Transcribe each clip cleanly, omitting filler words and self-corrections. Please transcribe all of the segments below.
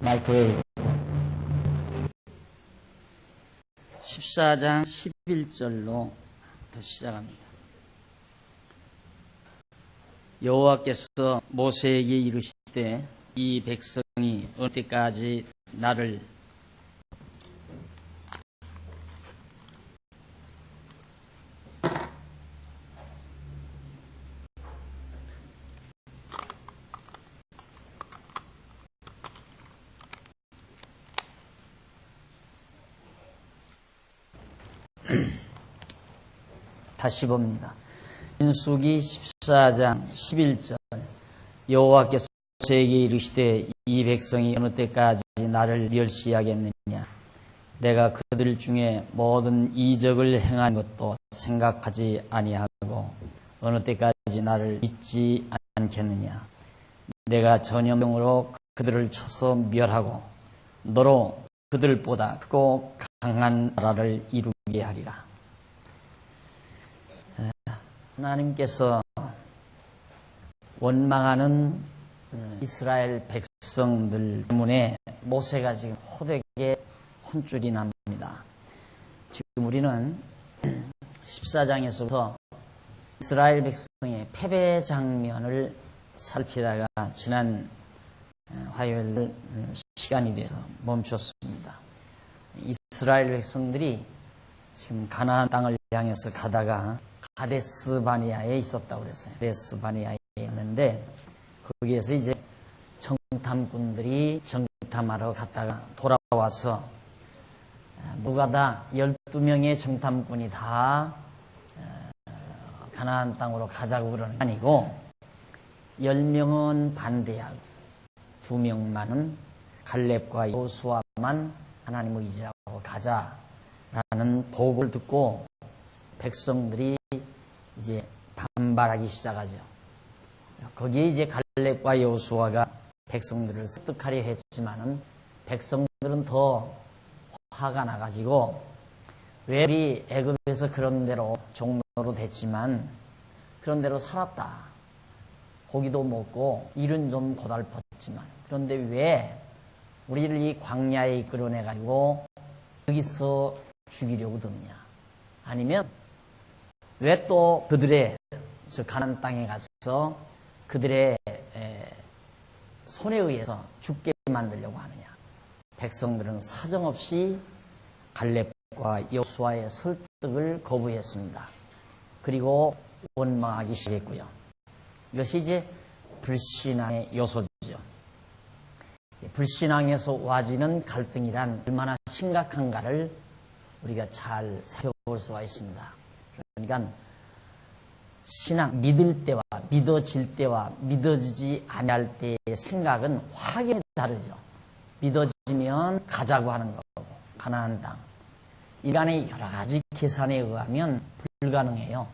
마이크웨이브 14장 11절로 시작합니다. 여호와께서 모세에게 이르시되 이 백성이 어느 때까지 나를 다시 봅니다. 민수기 14장 11절 여호와께서 모세에게 이르시되 이 백성이 어느 때까지 나를 멸시하겠느냐. 내가 그들 중에 모든 이적을 행한 것도 생각하지 아니하고 어느 때까지 나를 잊지 않겠느냐. 내가 전염병으로 그들을 쳐서 멸하고 너로 그들보다 크고 강한 나라를 이루게 하리라. 하나님께서 원망하는 이스라엘 백성들 때문에 모세가 지금 호되게 혼쭐이 납니다. 지금 우리는 14장에서부터 이스라엘 백성의 패배 장면을 살피다가 지난 화요일 시간이 돼서 멈췄습니다. 이스라엘 백성들이 지금 가나안 땅을 향해서 가다가 가데스 바네아에 있었다고 그랬어요. 가데스 바네아에 있는데 거기에서 이제 정탐꾼들이 정탐하러 갔다가 돌아와서 누가 다 12명의 정탐꾼이 다 가나안 땅으로 가자고 그러는 게 아니고 10명은 반대하고 2명만은 갈렙과 여호수아만 하나님을 의지하고 가자라는 보고를 듣고 백성들이 이제 반발하기 시작하죠. 거기에 이제 갈렙과 여호수아가 백성들을 설득하려 했지만은 백성들은 더 화가 나가지고 왜 우리 애굽에서 그런 대로 종로로 됐지만 그런 대로 살았다. 고기도 먹고 일은 좀 고달팠지만 그런데 왜 우리를 이 광야에 이끌어내가지고 여기서 죽이려고 드느냐. 아니면 왜 또 그들의 저 가나안 땅에 가서 그들의 손에 의해서 죽게 만들려고 하느냐. 백성들은 사정없이 갈렙과 여호수아의 설득을 거부했습니다. 그리고 원망하기 시작했고요. 이것이 이제 불신앙의 요소죠. 불신앙에서 와지는 갈등이란 얼마나 심각한가를 우리가 잘 살펴볼 수가 있습니다. 그러니까 신앙, 믿을 때와 믿어질 때와 믿어지지 아니할 때의 생각은 확연히 다르죠. 믿어지면 가자고 하는 거고 가나안 땅. 인간의 여러 가지 계산에 의하면 불가능해요.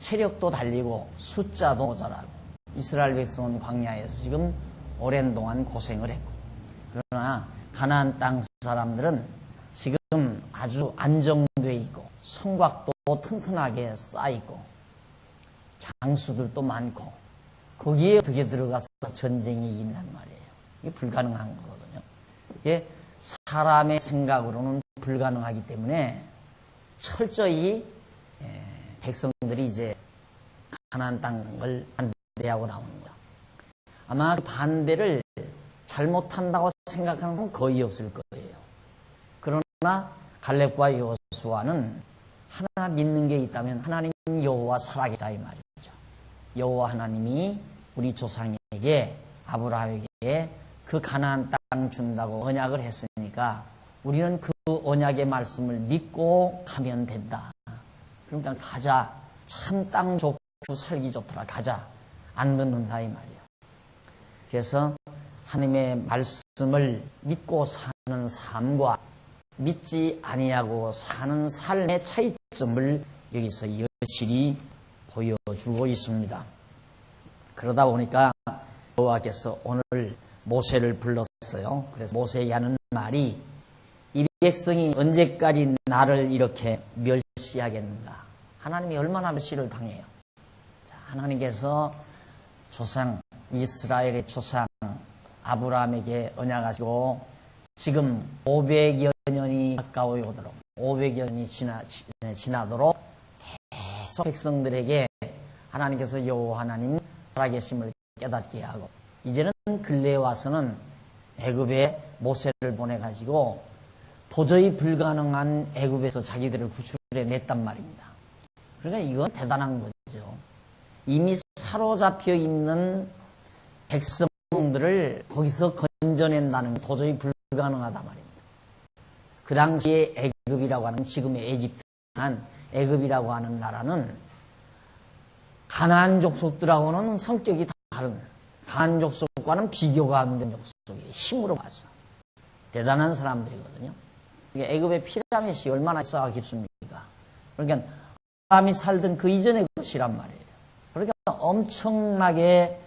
체력도 달리고 숫자도 모자라고 이스라엘 백성은 광야에서 지금 오랜 동안 고생을 했고 그러나 가나안 땅 사람들은 지금 아주 안정돼 있고 성곽도 튼튼하게 쌓이고 장수들도 많고 거기에 어떻게 들어가서 전쟁이 있단 말이에요. 이게 불가능한 거거든요. 이게 사람의 생각으로는 불가능하기 때문에 철저히 백성들이 이제 가나안 땅을 반대하고 나오는 거예요. 아마 그 반대를 잘못한다고 생각하는 사람은 거의 없을 거예요. 그러나 갈렙과 여호수아는 하나 믿는 게 있다면 하나님 여호와 살아계시다 이 말이죠. 여호와 하나님이 우리 조상에게 아브라함에게 그 가나안 땅 준다고 언약을 했으니까 우리는 그 언약의 말씀을 믿고 가면 된다. 그러니까 가자. 참 땅 좋고 살기 좋더라. 가자. 안 듣는다 이 말이에요. 그래서 하나님의 말씀을 믿고 사는 삶과 믿지 아니하고 사는 삶의 차이점을 여기서 여실히 보여주고 있습니다. 그러다 보니까 여호와께서 오늘 모세를 불렀어요. 그래서 모세에게 하는 말이 이 백성이 언제까지 나를 이렇게 멸시하겠는가. 하나님이 얼마나 멸시를 당해요. 자, 하나님께서 조상 이스라엘의 조상 아브라함에게 언약하시고 지금 500여 년이 가까이 오도록 500여 년이 지나도록 계속 백성들에게 하나님께서 여호와 하나님 살아계심을 깨닫게 하고 이제는 근래에 와서는 애굽에 모세를 보내가지고 도저히 불가능한 애굽에서 자기들을 구출해 냈단 말입니다. 그러니까 이건 대단한 거죠. 이미 사로잡혀 있는 백성들을 거기서 건져낸다는 건 도저히 불가능하단 말입니다. 그 당시에 애굽이라고 하는 지금의 에집트한 애굽이라고 하는 나라는 가나안 족속들하고는 성격이 다른 가나안 족속과는 비교가 안 되는 족속의 힘으로 봐서 대단한 사람들이거든요. 애굽의 피라밋이 얼마나 쌓아 깊습니까? 그러니까 아브라함이 살던 그 이전의 것이란 말이에요. 그러니까 엄청나게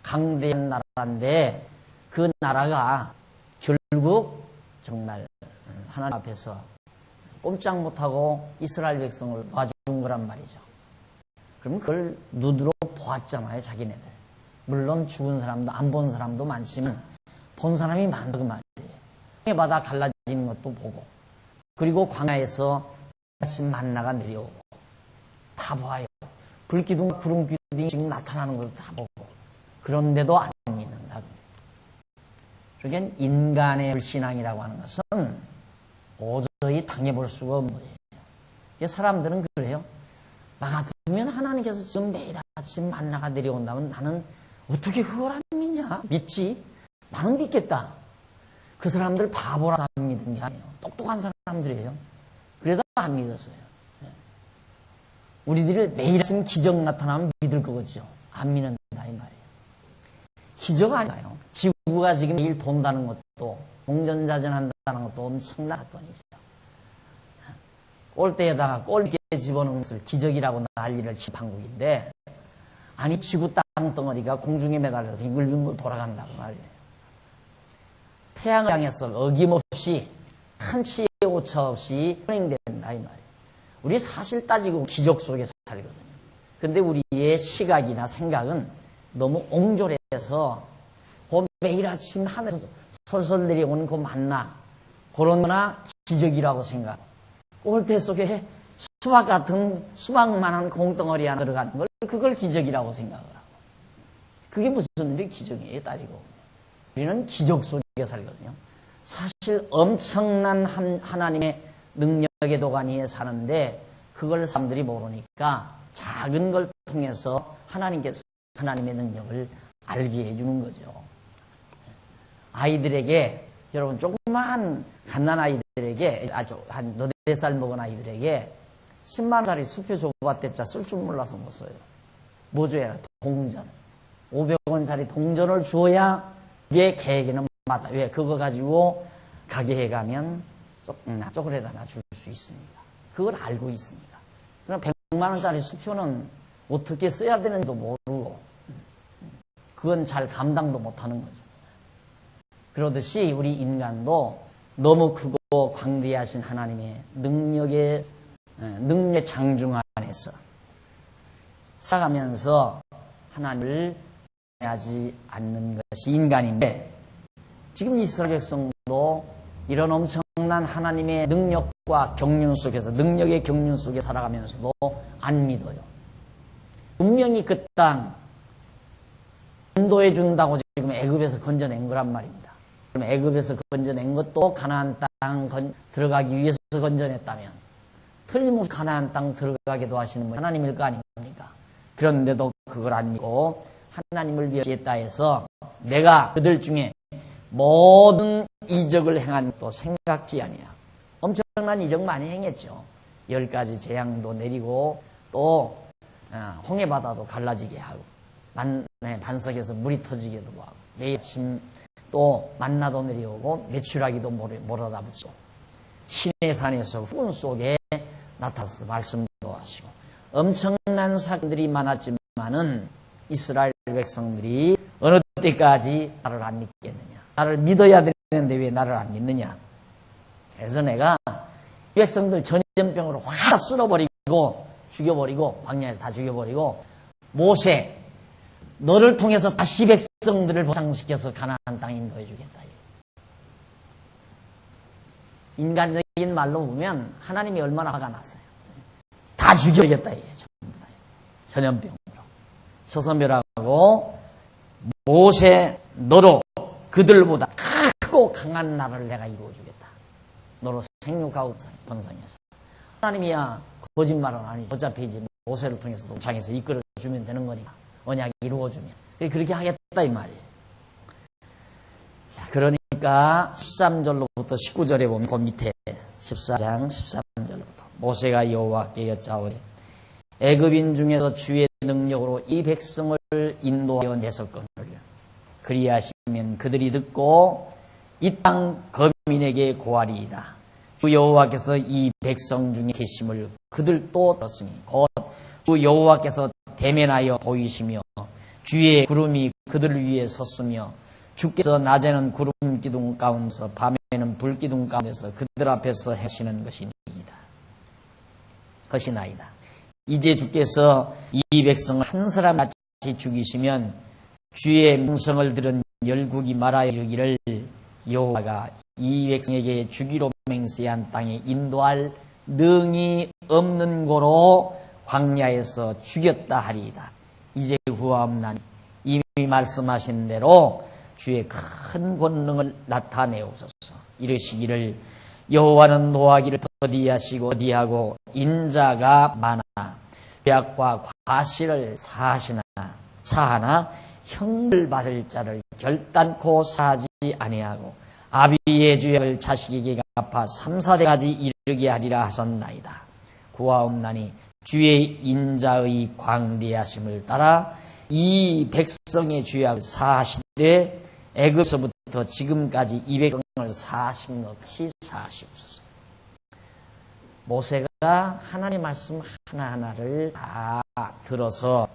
강대한 나라인데 그 나라가 결국 정말 하나님 앞에서 꼼짝 못하고 이스라엘 백성을 놔준 거란 말이죠. 그러면 그걸 눈으로 보았잖아요, 자기네들. 물론 죽은 사람도 안 본 사람도 많지만 본 사람이 많다 그 말이에요. 바다 갈라지는 것도 보고 그리고 광야에서 아침 만나가 내려오고 다 봐요. 불기둥 구름기둥이 지금 나타나는 것도 다 보고 그런데도 안 믿는다. 그러니까 인간의 불신앙이라고 하는 것은 도저히 당해볼 수가 없는 거예요. 사람들은 그래요. 나 같으면 하나님께서 지금 매일 아침 만나가 내려온다면 나는 어떻게 그걸 안 믿냐? 믿지? 나는 믿겠다. 그 사람들 바보라서 안 믿는 게 아니에요. 똑똑한 사람들이에요. 그래도 안 믿었어요. 우리들이 매일 아침 기적 나타나면 믿을 거겠죠. 안 믿는다 이 말이에요. 기적 아니에요. 지구가 지금 매일 돈다는 것도 공전자전한다는 것도 엄청난 사건이죠. 꼴대에다가 꼴게 집어넣는 것을 기적이라고 난리를 친 한국인데 아니 지구 땅덩어리가 공중에 매달려서 빙글빙글 돌아간다고 말이에요. 태양을 향해서 어김없이 한치의 오차 없이 운행된다 이 말이에요. 우리 사실 따지고 기적 속에서 살거든요. 근데 우리의 시각이나 생각은 너무 옹졸해서 그 매일 아침 하늘에서 솔솔 내려오는 그 만나 그런 거나 기적이라고 생각. 꼴대 속에 수박 같은 수박만한 공덩어리 하나 들어가는 걸 그걸 기적이라고 생각을 하고 그게 무슨 일이 기적이에요 따지고. 우리는 기적 속에 살거든요. 사실 엄청난 하나님의 능력의 도가니에 사는데 그걸 사람들이 모르니까 작은 걸 통해서 하나님께서 하나님의 능력을 알게 해주는 거죠. 아이들에게 여러분 조그만 갓난 아이들에게 아주 한 너댓 살 먹은 아이들에게 10만원짜리 수표 줘봤댔자 쓸 줄 몰라서 못 써요. 뭐 줘야 돼? 동전. 500원짜리 동전을 줘야 얘 계획에는 맞다. 왜? 그거 가지고 가게에 가면 쪼그레 하나 줄 수 있으니까. 그걸 알고 있으니까. 그럼 100만원짜리 수표는 어떻게 써야 되는지도 모르고 그건 잘 감당도 못하는 거죠. 그러듯이 우리 인간도 너무 크고 광대하신 하나님의 능력의 장중 안에서 살아가면서 하나님을 하지 않는 것이 인간인데 지금 이스라엘 백성도 이런 엄청난 하나님의 능력과 경륜 속에서 능력의 경륜 속에 살아가면서도 안 믿어요. 분명히 그 땅 인도해 준다고 지금 애굽에서 건져낸 거란 말입니다. 그럼 애굽에서 건져낸 것도 가나안 땅 들어가기 위해서 건져냈다면 틀림없이 가나안 땅 들어가게도 하시는 분 하나님일 거 아닙니까? 그런데도 그걸 안 믿고 하나님을 위했다 해서 내가 그들 중에 모든 이적을 행한 것도 생각지 아니야. 엄청난 이적 많이 행했죠. 10가지 재앙도 내리고 또 홍해바다도 갈라지게 하고 반석에서 물이 터지게도 하고 매일 아침 또 만나도 내려오고 메추라기도 몰아다 붙이고 신의 산에서 후원 속에 나타나서 말씀도 하시고 엄청난 사건들이 많았지만은 이스라엘 백성들이 어느 때까지 나를 안 믿겠느냐. 나를 믿어야 되는데 왜 나를 안 믿느냐. 그래서 내가 이 백성들 전염병으로 확 쓸어버리고 죽여버리고 광야에서 다 죽여버리고 모세 너를 통해서 다시 백성들을 보상시켜서 가나안 땅에 인도해 주겠다. 인간적인 말로 보면 하나님이 얼마나 화가 났어요. 다 죽여야겠다. 이게 전부 다. 전염병으로. 조선멸하고 모세 너로 그들보다 크고 강한 나라를 내가 이루어주겠다. 너로 생육하고 번성해서. 하나님이야 거짓말은 아니죠. 어차피 이제 모세를 통해서 동창에서 이끌어주면 되는 거니까. 언약이 이루어주면. 그렇게 하겠다 이 말이에요. 자, 그러니까 13절로부터 19절에 보면 그 밑에 14장 13절로부터 모세가 여호와께 여짜오되 애굽인 중에서 주의 능력으로 이 백성을 인도하여 내섰거늘 그리하시면 그들이 듣고 이 땅 거민에게 고하리이다. 주 여호와께서 이 백성 중에 계심을 그들도 들었으니 곧 주 여호와께서 대면하여 보이시며 주의 구름이 그들을 위해 섰으며 주께서 낮에는 구름 기둥 가운데서 밤에는 불 기둥 가운데서 그들 앞에서 하시는 것이나이다. 이제 주께서 이 백성을 한 사람같이 죽이시면 주의 명성을 들은 열국이 말하여 이르기를 여호와가 이 백성에게 주기로 맹세한 땅에 인도할 능이 없는 고로 광야에서 죽였다 하리이다. 이제 구하옵나니 이미 말씀하신 대로 주의 큰 권능을 나타내옵소서. 이르시기를 여호와는 노하기를 더디하고 인자가 많아 죄악과 과실을 사하나 형을 받을 자를 결단코 사하지 아니하고 아비의 죄악을 자식에게 갚아 3, 4대까지 이르게 하리라 하셨나이다. 구하옵나니 주의 인자의 광대하심을 따라 이 백성의 죄악을 사하시되 애굽에서부터 지금까지 이 백성을 사하신 것 같이 사하시옵소서. 모세가 하나님의 말씀 하나하나를 다 들어서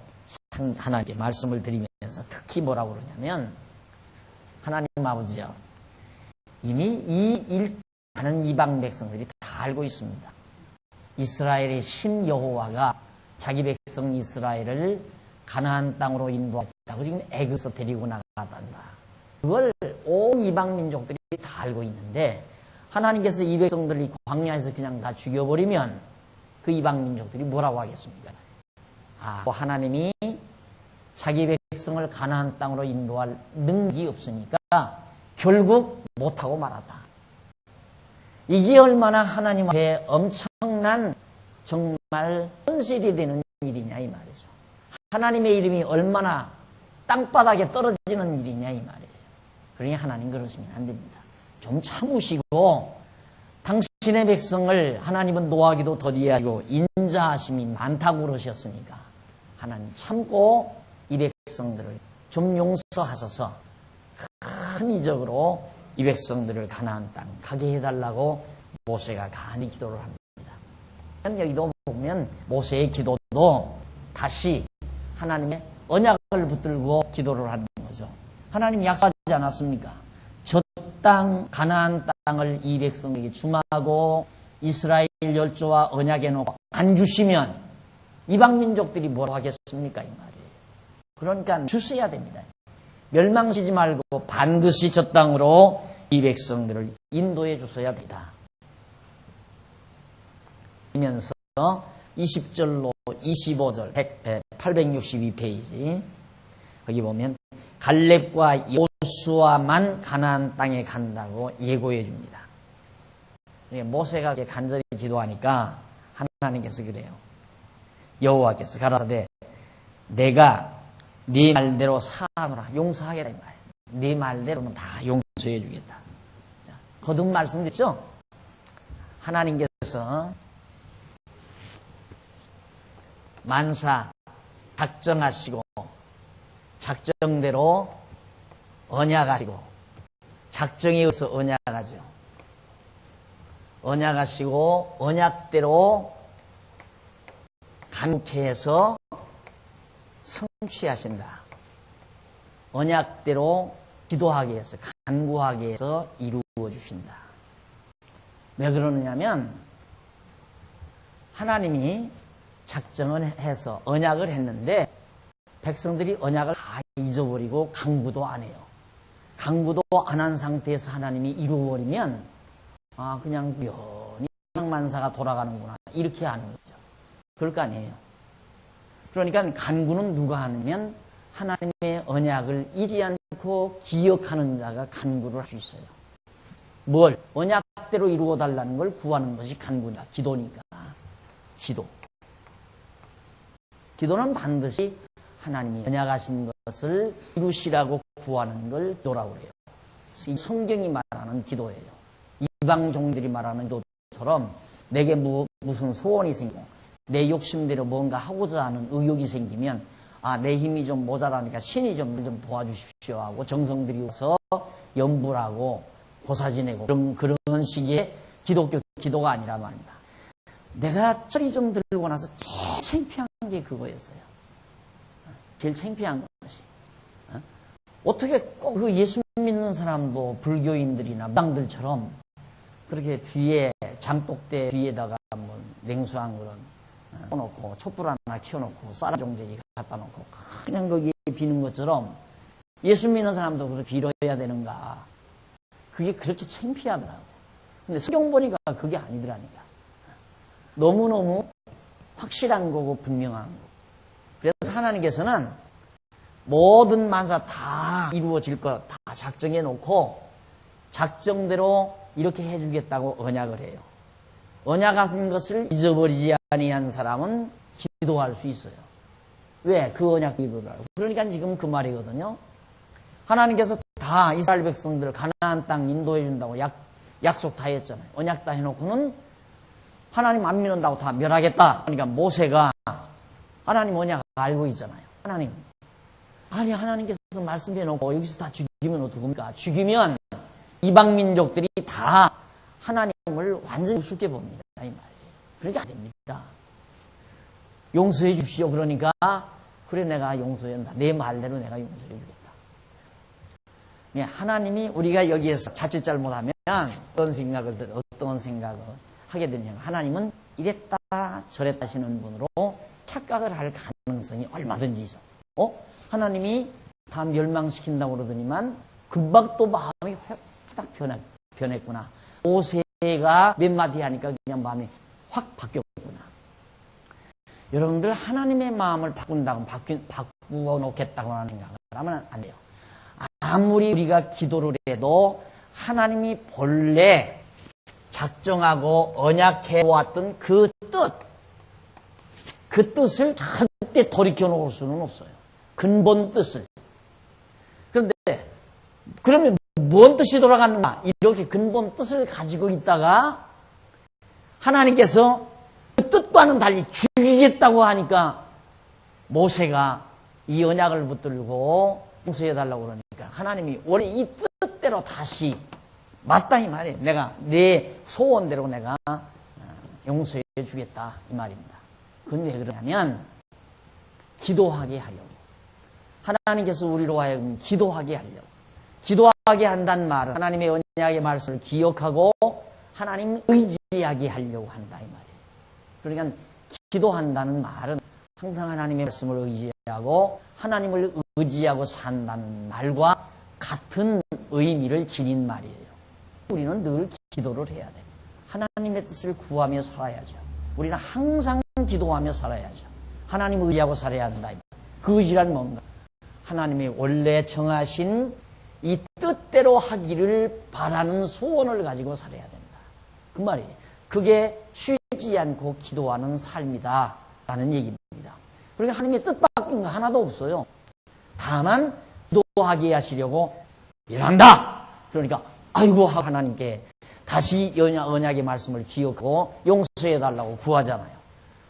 하나님께 말씀을 드리면서 특히 뭐라고 그러냐면 하나님 아버지요, 이미 이 많은 이방 백성들이 다 알고 있습니다. 이스라엘의 신 여호와가 자기 백성 이스라엘을 가나안 땅으로 인도했다고 지금 애굽에서 데리고 나가단다. 그걸 온 이방 민족들이 다 알고 있는데 하나님께서 이 백성들이 광야에서 그냥 다 죽여버리면 그 이방 민족들이 뭐라고 하겠습니까? 하나님이 자기 백성을 가나안 땅으로 인도할 능력이 없으니까 결국 못하고 말았다. 이게 얼마나 하나님 앞에 엄청난 정말 현실이 되는 일이냐 이 말이죠. 하나님의 이름이 얼마나 땅바닥에 떨어지는 일이냐 이 말이에요. 그러니 하나님 그러시면 안 됩니다. 좀 참으시고 당신의 백성을 하나님은 노하기도 더디하시고 인자하심이 많다고 그러셨으니까 하나님 참고 이 백성들을 좀 용서하셔서 큰 이적으로 이 백성들을 가나안 땅 가게 해달라고 모세가 간이 기도를 합니다. 여기도 보면 모세의 기도도 다시 하나님의 언약을 붙들고 기도를 하는 거죠. 하나님이 약속하지 않았습니까? 저 땅 가나안 땅을 이 백성에게 주마하고 이스라엘 열조와 언약해 놓고 안 주시면 이방 민족들이 뭐라고 하겠습니까? 이 말이에요. 그러니까 주셔야 됩니다. 멸망시지 말고 반드시 저 땅으로 이 백성들을 인도해 주셔야 된다. 이면서 20절로 25절 862페이지 거기 보면 갈렙과 요수아만 가나안 땅에 간다고 예고해 줍니다. 모세가 간절히 기도하니까 하나님께서 그래요. 여호와께서 가라사대 내가 네 말대로 사하노라. 용서하겠다 이 말이에요. 네 말대로는 다 용서해 주겠다. 거듭 말씀드렸죠? 하나님께서 만사 작정하시고 작정대로 언약하시고 작정에 의해서 언약하죠. 언약하시고 언약대로 간쾌해서 성취하신다. 언약대로 기도하게 해서 간구하게 해서 이루어 주신다. 왜 그러느냐면 하나님이 작정을 해서 언약을 했는데 백성들이 언약을 다 다 잊어버리고 강구도 안 해요. 강구도 안 한 상태에서 하나님이 이루어버리면 그냥 연히 만사가 돌아가는구나 이렇게 하는 거죠. 그럴 거 아니에요. 그러니까 간구는 누가 하면 하나님의 언약을 잊지 않고 기억하는 자가 간구를 할 수 있어요. 뭘? 언약대로 이루어달라는 걸 구하는 것이 간구냐. 기도니까. 기도는 반드시 하나님이 언약하신 것을 이루시라고 구하는 걸 기도라고 그래요. 이 성경이 말하는 기도예요. 이방 종들이 말하는 기도처럼 내게 무슨 소원이 생기고 내 욕심대로 뭔가 하고자 하는 의욕이 생기면 내 힘이 좀 모자라니까 신이 좀 도와주십시오 하고 정성 들여서 염불하고 보사 지내고 그런 식의 기독교 기도가 아니라 말입니다. 내가 쩔이 좀 들고 나서 제일 창피한 게 그거였어요. 제일 창피한 것이. 어떻게 꼭 그 예수 믿는 사람도 불교인들이나 무당들처럼 그렇게 뒤에 장독대 뒤에다가 뭐 냉수한 그런 켜놓고 촛불 하나 켜놓고 쌀 종재기 갖다 놓고 그냥 거기에 비는 것처럼 예수 믿는 사람도 그렇게 빌어야 되는가. 그게 그렇게 창피하더라고요. 근데 성경 보니까 그게 아니더라니까. 너무너무 확실한 거고 분명한 거고. 그래서 하나님께서는 모든 만사 다 이루어질 것 다 작정해 놓고 작정대로 이렇게 해주겠다고 언약을 해요. 언약하신 것을 잊어버리지 아니한 사람은 기도할 수 있어요. 왜? 그 언약 기도를 하고. 그러니까 지금 그 말이거든요. 하나님께서 다 이스라엘 백성들 가나안 땅 인도해 준다고 약속 다 했잖아요. 언약 다 해놓고는 하나님 안 믿는다고 다 멸하겠다. 그러니까 모세가 하나님 언약 알고 있잖아요. 하나님께서 말씀해놓고 여기서 다 죽이면 어떡합니까? 죽이면 이방 민족들이 다 하나님을 완전히 우습게 봅니다. 이 말이에요. 그러니까 안 됩니다. 용서해 주십시오. 그러니까 그래 내가 용서한다. 내 말대로 내가 용서해 주겠다. 하나님이 우리가 여기에서 자칫 잘못하면 어떤 생각을 하게 되냐면 하나님은 이랬다 저랬다 하시는 분으로 착각을 할 가능성이 얼마든지 있어. 하나님이 다 멸망시킨다고 그러더니만 금방 또 마음이 확 변했구나. 모세가 몇 마디 하니까 그냥 마음이 확 바뀌었구나. 여러분들 하나님의 마음을 바꾼다고 바꾸어 놓겠다고 하는 생각을 하면 안 돼요. 아무리 우리가 기도를 해도 하나님이 본래 작정하고 언약해 왔던 그 뜻을 절대 돌이켜 놓을 수는 없어요. 근본 뜻을. 그런데 그러면 뭔 뜻이 돌아갔는가? 이렇게 근본 뜻을 가지고 있다가 하나님께서 그 뜻과는 달리 죽이겠다고 하니까 모세가 이 언약을 붙들고 용서해달라고 그러니까 하나님이 원래 이 뜻대로 다시 맞다 이 말이에요. 내가 내 소원대로 내가 용서해 주겠다 이 말입니다. 그건 왜 그러냐면 기도하게 하려고. 하나님께서 우리로 하여금 기도하게 하려고. 기도하게 한다는 말은 하나님의 언약의 말씀을 기억하고 하나님 의지하게 하려고 한다 이 말이에요. 그러니까 기도한다는 말은 항상 하나님의 말씀을 의지하고 하나님을 의지하고 산다는 말과 같은 의미를 지닌 말이에요. 우리는 늘 기도를 해야 돼요. 하나님의 뜻을 구하며 살아야죠. 우리는 항상 기도하며 살아야죠. 하나님을 의지하고 살아야 한다. 그 의지란 뭔가? 하나님이 원래 정하신 이 뜻대로 하기를 바라는 소원을 가지고 살아야 된다. 그 말이에요. 그게 쉬지 않고 기도하는 삶이다 라는 얘기입니다. 그러니까 하나님의 뜻 바뀐 거 하나도 없어요. 다만 기도하게 하시려고 일한다. 그러니까 아이고 하나님께 다시 언약의 말씀을 기억하고 용서해달라고 구하잖아요.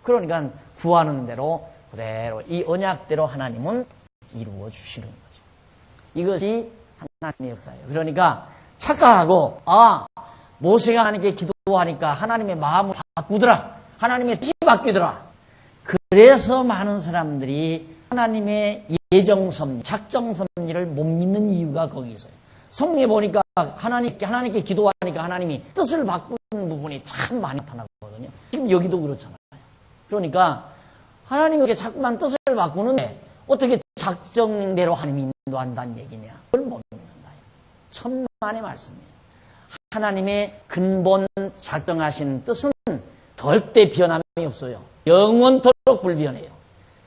그러니까 구하는 대로 그대로 이 언약대로 하나님은 이루어 주시는 거죠. 이것이 하나님의 역사예요. 그러니까 착각하고 모세가 하나님께 기도하니까 하나님의 마음을 바꾸더라. 하나님의 뜻이 바뀌더라. 그래서 많은 사람들이 하나님의 예정섭리, 작정섭리를 못 믿는 이유가 거기 있어요. 성경에 보니까 하나님께 기도하니까 하나님이 뜻을 바꾸는 부분이 참 많이 나타나거든요. 지금 여기도 그렇잖아요. 그러니까 하나님에게 자꾸만 뜻을 바꾸는데 어떻게 작정대로 하나님이 인도한다는 얘기냐? 그걸 못 믿는다. 천만의 말씀이에요. 하나님의 근본 작정하신 뜻은 절대 변함이 없어요. 영원토록 불변해요.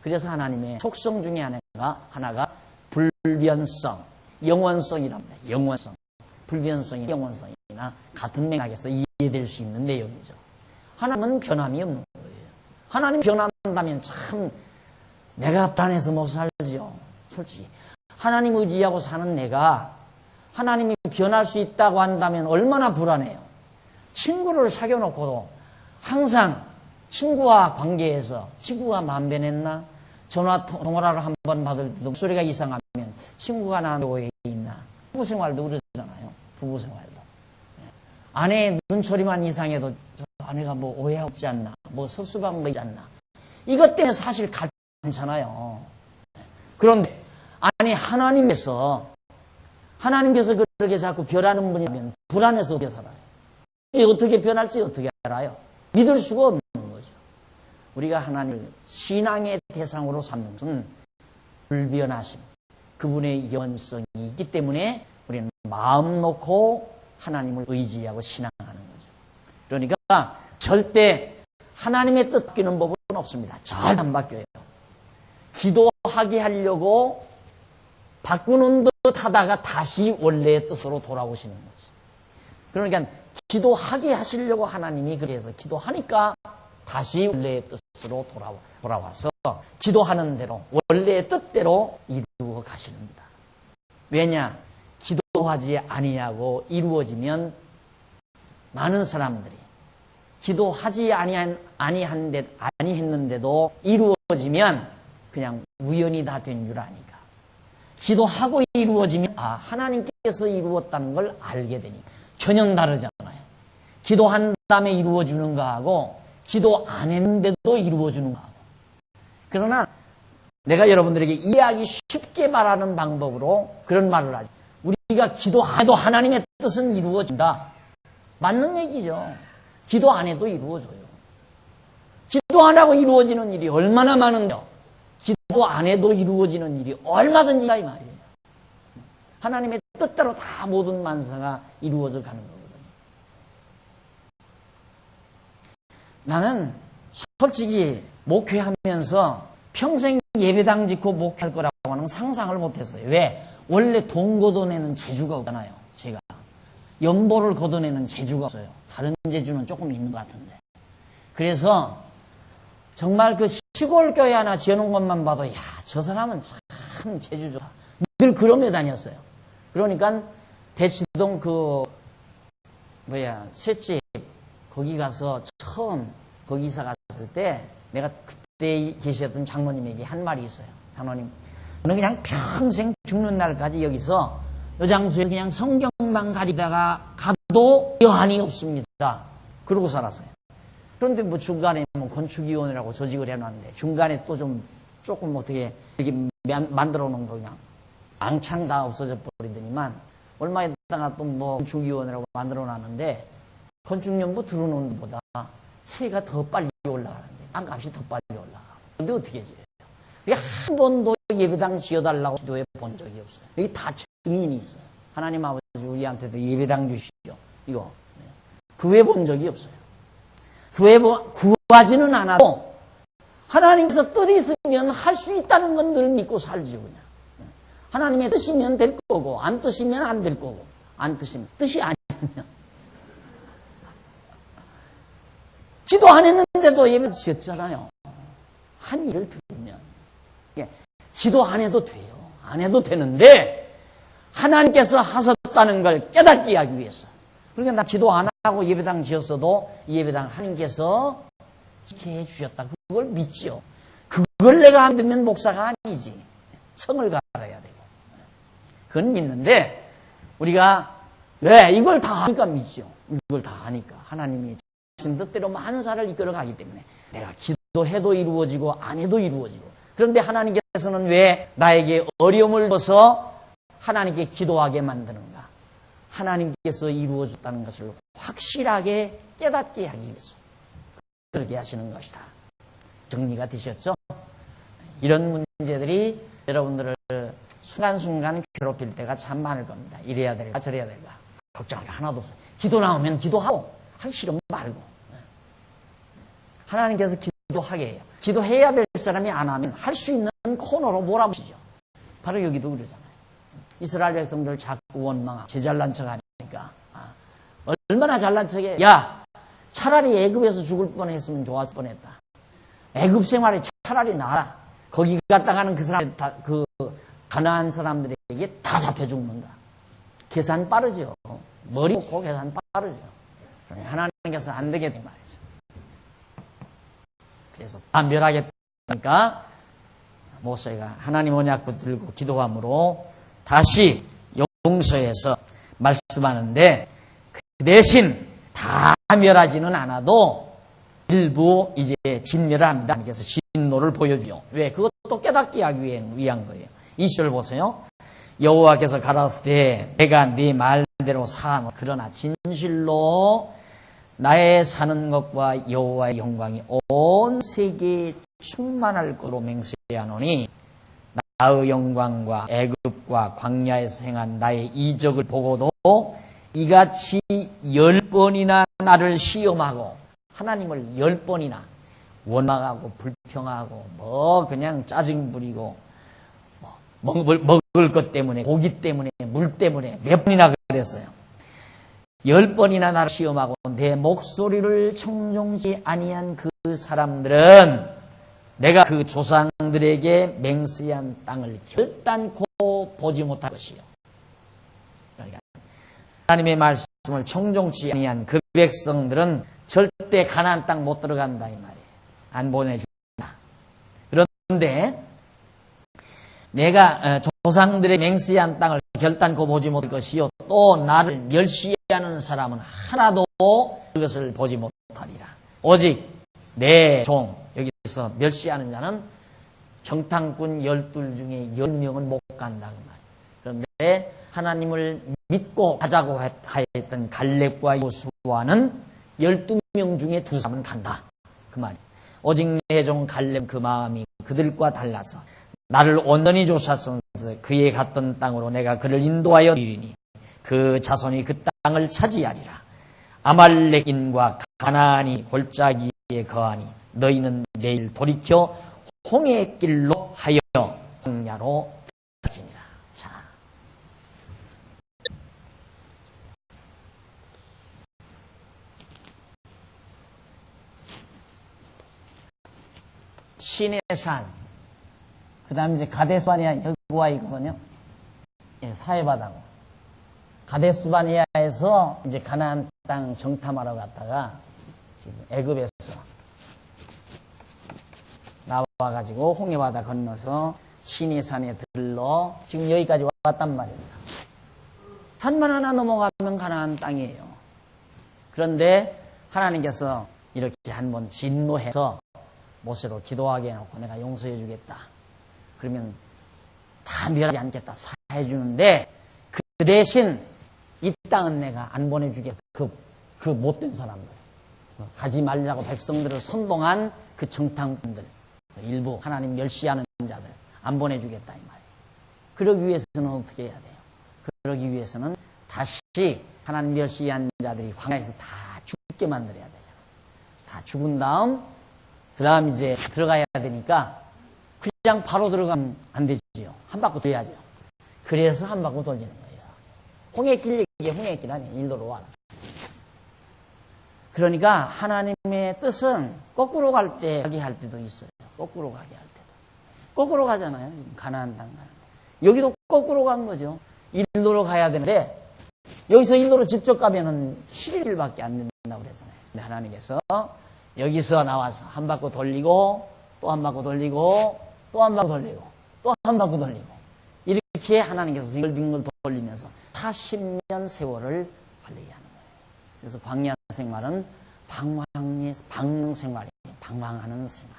그래서 하나님의 속성 중에 하나가 불변성, 영원성이랍니다. 영원성. 불변성이 영원성이나 같은 맥락에서 이해될 수 있는 내용이죠. 하나님은 변함이 없는 거예요. 하나님 변한다면 참 내가 불안해서 못 살지요. 솔직히 하나님 의지하고 사는 내가 하나님이 변할 수 있다고 한다면 얼마나 불안해요. 친구를 사귀어 놓고도 항상 친구와 관계에서 친구가 마음 변했나? 전화 통화를 한 번 받을 때도 목소리가 이상하면 친구가 나한테 오해 있나? 부부 생활도 그러잖아요. 부부 생활도. 아내 눈초리만 이상해도 저 아내가 뭐 오해하고 있지 않나? 뭐 섭섭한 거 있지 않나? 이것 때문에 사실 괜찮아요. 그런데 아니 하나님께서 그렇게 자꾸 변하는 분이면 불안해서 어떻게 살아요? 어떻게 변할지 어떻게 알아요? 믿을 수가 없는 거죠. 우리가 하나님을 신앙의 대상으로 삼는 것은 불변하심, 그분의 영원성이 있기 때문에 우리는 마음 놓고 하나님을 의지하고 신앙하는 거죠. 그러니까 절대 하나님의 뜻 바뀌는 법은 없습니다. 잘 안 바뀌어요. 기도하게 하려고 바꾸는 듯 하다가 다시 원래의 뜻으로 돌아오시는 거죠. 그러니까 기도하게 하시려고 하나님이 그래서 기도하니까 다시 원래의 뜻으로 돌아와서 기도하는 대로 원래의 뜻대로 이루어 가시는다. 왜냐? 기도하지 아니하고 이루어지면 많은 사람들이 기도하지 아니했는데도 이루어지면 그냥 우연히 다 된 줄 아니까. 기도하고 이루어지면 하나님께서 이루었다는 걸 알게 되니 전혀 다르잖아요. 기도한 다음에 이루어주는 거하고 기도 안 했는데도 이루어주는 거하고. 그러나 내가 여러분들에게 이해하기 쉽게 말하는 방법으로 그런 말을 하죠. 우리가 기도 안 해도 하나님의 뜻은 이루어진다. 맞는 얘기죠. 기도 안 해도 이루어져요. 기도 안 하고 이루어지는 일이 얼마나 많은데요. 기도 안 해도 이루어지는 일이 얼마든지 이 말이에요. 하나님의 뜻대로 다 모든 만사가 이루어져 가는 거거든요. 나는 솔직히 목회하면서 평생 예배당 짓고 목회할 거라고 하는 상상을 못했어요. 왜? 원래 돈 걷어내는 재주가 없잖아요. 제가 연보를 걷어내는 재주가 없어요. 다른 재주는 조금 있는 것 같은데. 그래서 정말 그 시골 교회 하나 지어놓은 것만 봐도 저 사람은 참 재주 좋다. 늘 그러며 다녔어요. 그러니까 대치동 셋집 거기 가서 처음 거기 이사 갔을 때 내가 그때 계셨던 장로님에게 한 말이 있어요. 장로님, 저는 그냥 평생 죽는 날까지 여기서 요 장소에 그냥 성경만 가리다가 가도 여한이 없습니다. 그러고 살았어요. 그런데 뭐 중간에 건축위원회라고 조직을 해놨는데 중간에 또 조금 어떻게 이렇게 만들어 놓은 거 그냥 왕창 다 없어져 버리더니만 얼마 있다가 또 뭐 건축위원회라고 만들어 놨는데 건축연부 들어오는 것보다 세가 더 빨리 올라가는데 땅값이 더 빨리 올라가. 근데 어떻게 해줘요? 한 번도 예배당 지어달라고 기도해 본 적이 없어요. 여기 다 증인이 있어요. 하나님 아버지 우리한테도 예배당 주시죠. 이거 구해 본 적이 없어요. 구하지는 않아도 하나님께서 뜻이 있으면 할 수 있다는 건 늘 믿고 살죠. 그냥 하나님의 뜻이면 될 거고 안 뜻이면 안 될 거고 안 뜻이면 뜻이 아니면 기도 안 했는데도 예배 지었잖아요. 한 일을 들으면 기도 안 해도 돼요. 안 해도 되는데 하나님께서 하셨다는 걸 깨닫게 하기 위해서. 그러니까 나 기도 안 하고 예배당 지었어도 이 예배당 하나님께서 이렇게 해주셨다. 그걸 믿죠. 그걸 내가 안 믿으면 목사가 아니지. 성을 갈아야 되고. 그건 믿는데 우리가 왜 이걸 다 하니까 믿죠. 이걸 다 하니까 하나님이 자신 뜻대로 만사를 이끌어가기 때문에 내가 기도해도 이루어지고 안 해도 이루어지고. 그런데 하나님께서는 왜 나에게 어려움을 줘서 하나님께 기도하게 만드는가? 하나님께서 이루어졌다는 것을 확실하게 깨닫게 하기 위해서 그렇게 하시는 것이다. 정리가 되셨죠? 이런 문제들이 여러분들을 순간순간 괴롭힐 때가 참 많을 겁니다. 이래야 될까 저래야 될까 걱정할 게 하나도 없어요. 기도 나오면 기도하고 하기 싫으면 말고. 하나님께서 기도하게 해요. 기도해야 될 사람이 안 하면 할 수 있는 코너로 몰아보시죠. 바로 여기도 그러잖아요. 이스라엘 백성들 자꾸 원망하고 제 잘난 척 하니까 얼마나 잘난 척해. 야, 차라리 애굽에서 죽을 뻔했으면 좋았을 뻔했다. 애굽 생활이 차라리 나아. 거기 갔다가는 그 사람 그 가나안 사람들에게 다 잡혀 죽는다. 계산 빠르죠. 머리 놓고 계산 빠르죠. 하나님께서 안 되겠다 말이죠. 그래서 다 멸하겠다니까 모세가 하나님 언약도 들고 기도함으로 다시 용서해서 말씀하는데 그 대신 다 멸하지는 않아도 일부 이제 진멸을 합니다. 하나님께서 진노를 보여주요. 왜? 그것도 깨닫게 하기 위한 거예요. 20절 보세요. 여호와께서 가라사대 내가 네 말대로 사노 그러나 진실로 나의 사는 것과 여호와의 영광이 온 세계에 충만할 것으로 맹세하노니 나의 영광과 애굽과 광야에서 행한 나의 이적을 보고도 이같이 10번이나 나를 시험하고 하나님을 10번이나 원망하고 불평하고 뭐 그냥 짜증 부리고 먹을 것 때문에 고기 때문에 물 때문에 몇 번이나 그랬어요. 10번이나 나를 시험하고 내 목소리를 청종치 아니한 그 사람들은 내가 그 조상들에게 맹세한 땅을 결단코 보지 못할 것이요. 그러니까 하나님의 말씀을 청종치 아니한 그 백성들은 절대 가나안 땅 못 들어간다 이 말이에요. 안 보내준다. 그런데 내가 조상들의 맹세한 땅을 결단코 보지 못할 것이요 또 나를 멸시하는 사람은 하나도 그것을 보지 못하리라. 오직 내 종 여기서 멸시하는 자는 정탐꾼 12 중에 10명은 못 간다 그 말이에요. 그런데 하나님을 믿고 가자고 하였던 갈렙과 요수아는 12명 중에 2사람은 간다 그 말이에요. 오직 내 종 갈렙 그 마음이 그들과 달라서 나를 온전히 조사선서 그의 갔던 땅으로 내가 그를 인도하여 이르니 그 자손이 그 땅을 차지하리라. 아말렉인과 가나안이 골짜기에 거하니 너희는 내일 돌이켜 홍해 길로 하여 광야로 가지니라. 자, 신의 산, 그 다음에 이제 가데스바네아 여호와이거든요. 예, 사해바다고. 가데스바네아에서 이제 가나안 땅 정탐하러 갔다가 지금 애굽에서 나와가지고 홍해바다 건너서 시내산에 들러 지금 여기까지 왔단 말입니다. 산만 하나 넘어가면 가나안 땅이에요. 그런데 하나님께서 이렇게 한번 진노해서 모세로 기도하게 해놓고 내가 용서해 주겠다. 그러면 다 멸하지 않겠다. 사해 주는데 그 대신 이 땅은 내가 안 보내주겠다. 그 못된 사람들. 가지 말자고 백성들을 선동한 그 정탐꾼들. 일부 하나님 멸시하는 자들. 안 보내주겠다. 이 말이에요. 그러기 위해서는 어떻게 해야 돼요? 그러기 위해서는 다시 하나님 멸시한 자들이 광야에서 다 죽게 만들어야 되잖아요. 다 죽은 다음, 그 다음 이제 들어가야 되니까 그냥 바로 들어가면 안 되지요. 한 바퀴 돌려야죠. 그래서 한 바퀴 돌리는 거예요. 홍해길 얘기에 홍해길 아니에요. 인도로 와라. 그러니까 하나님의 뜻은 거꾸로 갈 때 가게 할 때도 있어요. 거꾸로 가게 할 때도. 거꾸로 가잖아요. 가나안 땅 가는 거. 여기도 거꾸로 간 거죠. 인도로 가야 되는데 여기서 인도로 직접 가면은 11일밖에 안 된다고 그러잖아요. 근데 하나님께서 여기서 나와서 한 바퀴 돌리고 또 한 바퀴 돌리고 또 한 바퀴 돌리고 또 한 바퀴 돌리고 이렇게 하나님께서 빙글빙글 돌리면서 40년 세월을 관리하는 거예요. 그래서 광야 생활은 방황 생활이에요. 방황하는 생활.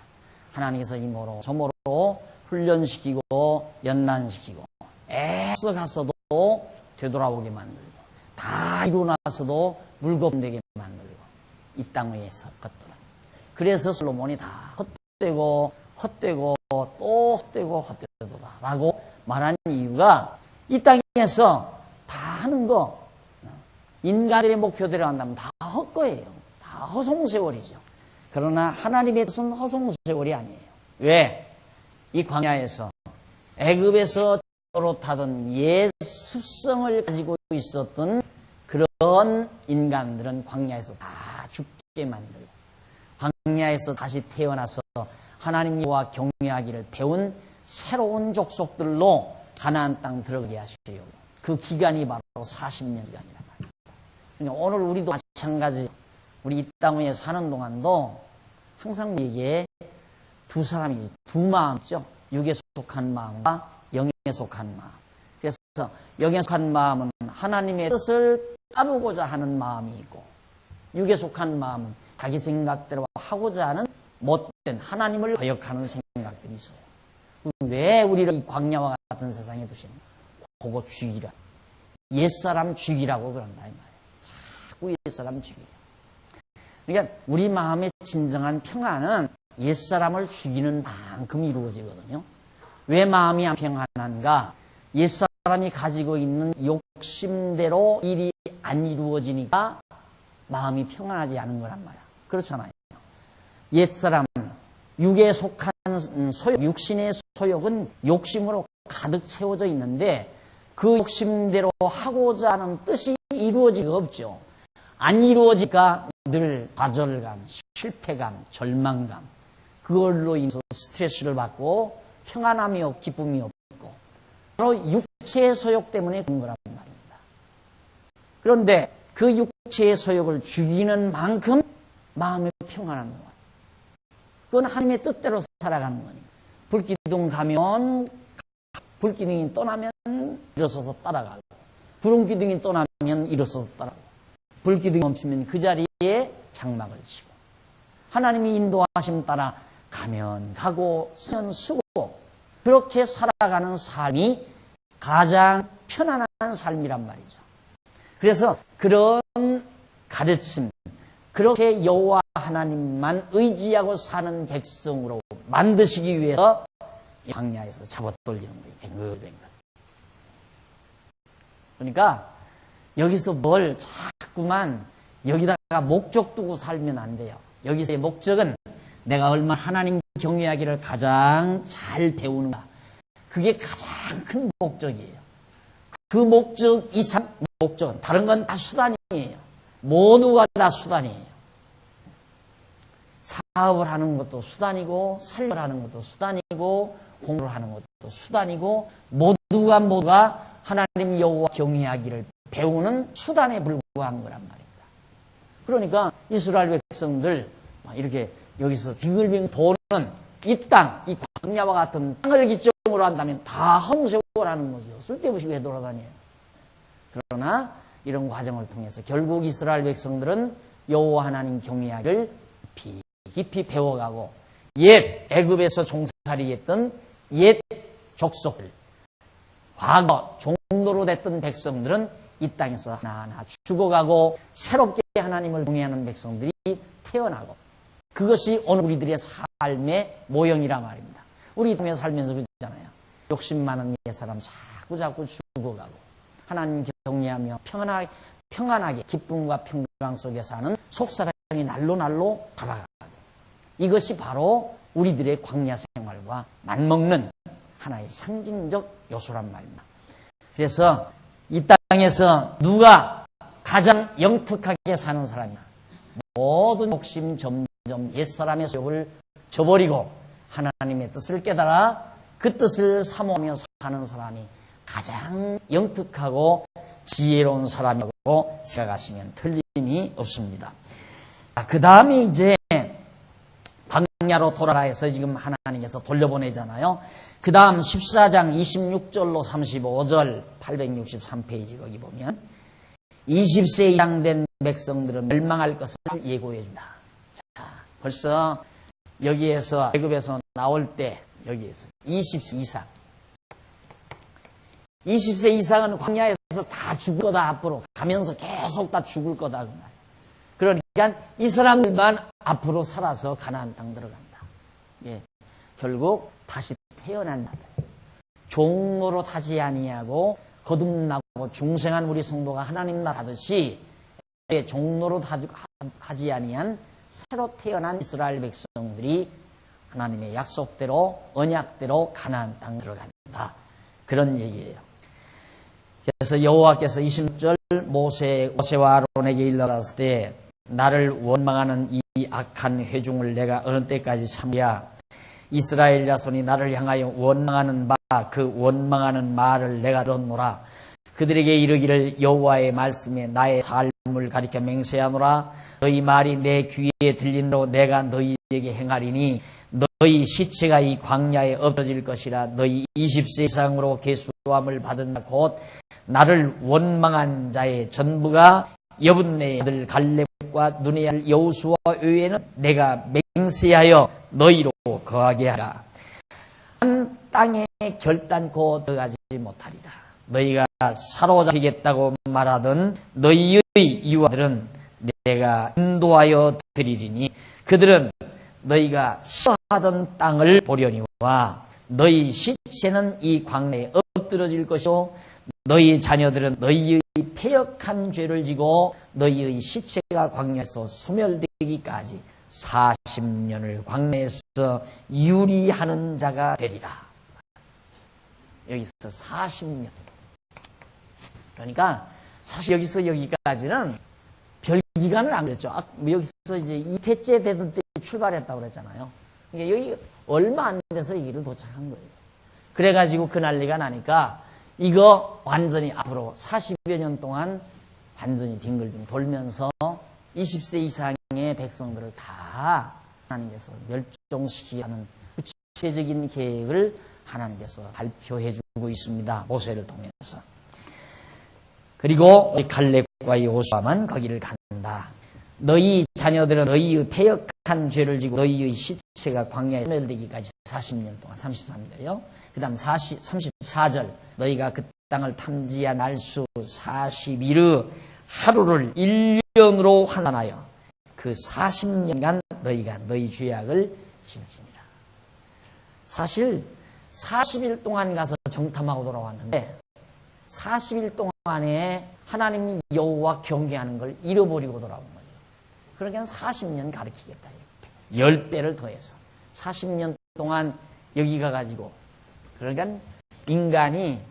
하나님께서 이모로 저모로 훈련시키고 연단시키고 애써 갔어도 되돌아오게 만들고 다 이루고 나서도 물겁되게 만들고 이 땅 위에서 것들은. 그래서 솔로몬이 다 헛되고 또 헛되고 헛되도다라고 말한 이유가 이 땅에서 다 하는 거 인간들의 목표대로 한다면 다 헛거예요. 다 허송세월이죠. 그러나 하나님의 뜻은 허송세월이 아니에요. 왜? 이 광야에서 애굽에서 노릇하던 옛 습성을 가지고 있었던 그런 인간들은 광야에서 다 죽게 만들고 광야에서 다시 태어나서 하나님 여호와 경외하기를 배운 새로운 족속들로 가나안 땅 들어가게 하시려고 그 기간이 바로 40년 기간이란 말입니다. 그러니까 오늘 우리도 마찬가지 우리 이 땅에 사는 동안도 항상 우리에게 두 사람이 두 마음 있죠. 육에 속한 마음과 영에 속한 마음. 그래서 영에 속한 마음은 하나님의 뜻을 따르고자 하는 마음이 있고 육에 속한 마음은 자기 생각대로 하고자 하는 못된 하나님을 거역하는 생각들이 있어요. 왜 우리를 이 광야와 같은 세상에 두시는가? 그거 죽이라. 옛사람 죽이라고 그런다 이 말이에요. 자꾸 옛사람 죽이라. 그러니까 우리 마음의 진정한 평안은 옛사람을 죽이는 만큼 이루어지거든요. 왜 마음이 안 평안한가? 옛사람이 가지고 있는 욕심대로 일이 안 이루어지니까 마음이 평안하지 않은 거란 말이야. 그렇잖아요. 옛사람, 육에 속한 소욕, 육신의 소욕은 욕심으로 가득 채워져 있는데 그 욕심대로 하고자 하는 뜻이 이루어지기가 없죠. 안 이루어지니까 늘 좌절감, 실패감, 절망감 그걸로 인해서 스트레스를 받고 평안함이 없고 기쁨이 없고 바로 육체의 소욕 때문에 그런 거란 말입니다. 그런데 그 육체의 소욕을 죽이는 만큼 마음이 평안한 거예요. 그건 하나님의 뜻대로 살아가는 거니까. 불기둥 가면 불기둥이 떠나면 일어서서 따라가고 구름기둥이 떠나면 일어서서 따라가고 불기둥이 멈추면 그 자리에 장막을 치고 하나님이 인도하심 따라 가면 가고 쓰면 쓰고 그렇게 살아가는 삶이 가장 편안한 삶이란 말이죠. 그래서 그런 가르침 그렇게 여호와 하나님만 의지하고 사는 백성으로 만드시기 위해서 광야에서 잡아돌리는 거예요. 그러니까 여기서 뭘 자꾸만 여기다가 목적 두고 살면 안 돼요. 여기서의 목적은 내가 얼마나 하나님 경외하기를 가장 잘 배우는가. 그게 가장 큰 목적이에요. 그 목적 이상 목적은 다른 건 다 수단이에요. 모두가 다 수단이에요. 사업을 하는 것도 수단이고 살림을 하는 것도 수단이고 공부를 하는 것도 수단이고 모두가 하나님 여호와 경외하기를 배우는 수단에 불과한 거란 말입니다. 그러니까 이스라엘 백성들 이렇게 여기서 빙글빙글 도는 이 땅, 이 광야와 같은 땅을 기점으로 한다면 다 험세월하는 거죠. 쓸데없이 왜 돌아다녀요. 그러나 이런 과정을 통해서 결국 이스라엘 백성들은 여호와 하나님 경외하기를 깊이 배워가고 옛 애굽에서 종살이했던 옛 족속을 과거 종로로 됐던 백성들은 이 땅에서 하나하나 죽어가고 새롭게 하나님을 경외하는 백성들이 태어나고 그것이 오늘 우리들의 삶의 모형이라 말입니다. 우리 이 땅에 살면서 그러잖아요. 욕심 많은 옛사람 자꾸 죽어가고 하나님 경외하며 평안하게 기쁨과 평강 속에 사는 속사람이 날로 살아가고 이것이 바로 우리들의 광야 생활과 맞먹는 하나의 상징적 요소란 말입니다. 그래서 이 땅에서 누가 가장 영특하게 사는 사람이냐. 모든 욕심 점점 옛사람의 소욕을 저버리고 하나님의 뜻을 깨달아 그 뜻을 사모하며 사는 사람이 가장 영특하고 지혜로운 사람이라고 생각하시면 틀림이 없습니다. 그 다음에 이제 광야로 돌아가 해서 지금 하나님께서 돌려보내잖아요. 그 다음 14장 26절로 35절 863페이지 거기 보면 20세 이상 된 백성들은 멸망할 것을 예고해 준다. 자, 벌써 여기에서 애굽에서 나올 때 여기에서 20세 이상 20세 이상은 광야에서 다 죽을 거다. 앞으로 가면서 계속 다 죽을 거다. 그러니까 이 사람들만 앞으로 살아서 가나안 땅 들어간다. 예, 결국 다시 태어난다. 종로로 타지 아니하고 거듭나고 중생한 우리 성도가 하나님 나라 하듯이 종로로 하지 아니한 새로 태어난 이스라엘 백성들이 하나님의 약속대로 언약대로 가나안 땅 들어간다. 그런 얘기예요. 그래서 여호와께서 26절 모세와 아론에게 일러갔을 때 나를 원망하는 이 악한 회중을 내가 어느 때까지 참으랴. 이스라엘 자손이 나를 향하여 원망하는 바 그 원망하는 말을 내가 들었노라. 그들에게 이르기를 여호와의 말씀에 나의 삶을 가리켜 맹세하노라. 너희 말이 내 귀에 들린대로 내가 너희에게 행하리니 너희 시체가 이 광야에 엎어질 것이라. 너희 20세 이상으로 계수함을 받은 자 곧 나를 원망한 자의 전부가 여분네 아들 갈렙과 눈의 아들 여호수아 외에는 내가 맹세하여 너희로 거하게 하라. 한 땅에 결단코 들어가지 못하리라. 너희가 사로잡히겠다고 말하던 너희의 이와들은 내가 인도하여 드리리니 그들은 너희가 싫어하던 땅을 보려니와 너희 시체는 이 광야에 엎드러질 것이요 너희 자녀들은 너희의 패역한 죄를 지고 너희의 시체가 광야에서 소멸되기까지 40년을 광야에서 유리하는 자가 되리라. 여기서 40년. 그러니까 사실 여기서 여기까지는 별 기간을 안 그랬죠. 여기서 이제 2회째 되던 때 출발했다고 그랬잖아요. 그러니까 여기 얼마 안 돼서 여기를 도착한 거예요. 그래가지고 그 난리가 나니까 이거 완전히 앞으로 40여 년 동안 완전히 빙글빙글 돌면서 20세 이상의 백성들을 다 하나님께서 멸종시키는 구체적인 계획을 하나님께서 발표해주고 있습니다. 모세를 통해서. 그리고 갈렙과 여호수아만 거기를 간다. 너희 자녀들은 너희의 패역한 죄를 지고 너희의 시체가 광야에 소멸되기까지 40년 동안 33절이요. 그 다음 34절 너희가 그 땅을 탐지한 날수 40일의 하루를 1년으로 환산하여 그 40년간 너희가 너희 죄악을 진지니라. 사실 40일 동안 가서 정탐하고 돌아왔는데 40일 동안에 하나님 여호와 경배하는 걸 잃어버리고 돌아온 거예요. 그러니까 40년 가르치겠다. 10배를 더해서 40년 동안 여기 가가지고 그러니까 인간이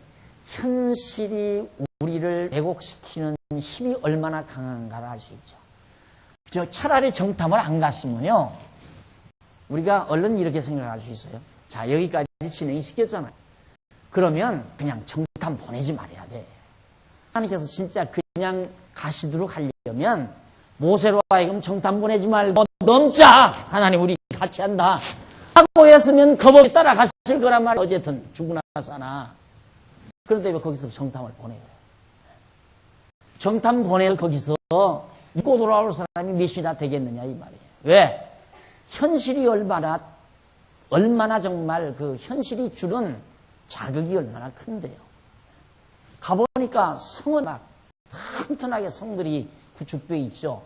현실이 우리를 왜곡시키는 힘이 얼마나 강한가를 알 수 있죠. 차라리 정탐을 안 갔으면요 우리가 얼른 이렇게 생각할 수 있어요. 자, 여기까지 진행이 시켰잖아요. 그러면 그냥 정탐 보내지 말아야 돼. 하나님께서 진짜 그냥 가시도록 하려면 모세로 하여금 정탐 보내지 말고 넘자! 하나님 우리 같이 한다. 하고 했으면 겁없이 따라갔을 거란 말이야. 어쨌든 죽으나 사나. 그런데 왜 거기서 정탐을 보내요? 정탐 보내서 거기서 믿고 돌아올 사람이 몇이나 되겠느냐 이 말이에요. 왜? 현실이 얼마나 정말 그 현실이 주는 자극이 얼마나 큰데요. 가보니까 성은 막 튼튼하게 성들이 구축되어 있죠.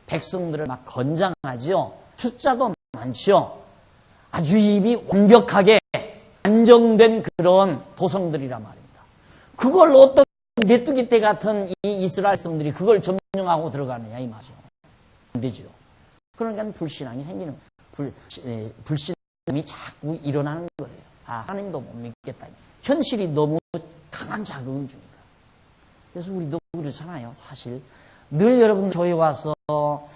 백성들을 막 건장하죠. 숫자도 많죠. 아주 이미 완벽하게 안정된 그런 도성들이란 말입니다. 그걸 어떤 메뚜기 떼 같은 이 이스라엘 성들이 그걸 점령하고 들어가느냐 이 말이죠. 안 되죠. 그러니까 불신앙이 생기는 불신이 자꾸 일어나는 거예요. 아, 하나님도 못 믿겠다. 현실이 너무 강한 자극을 줍니다. 그래서 우리도 그렇잖아요. 사실 늘 여러분 교회 와서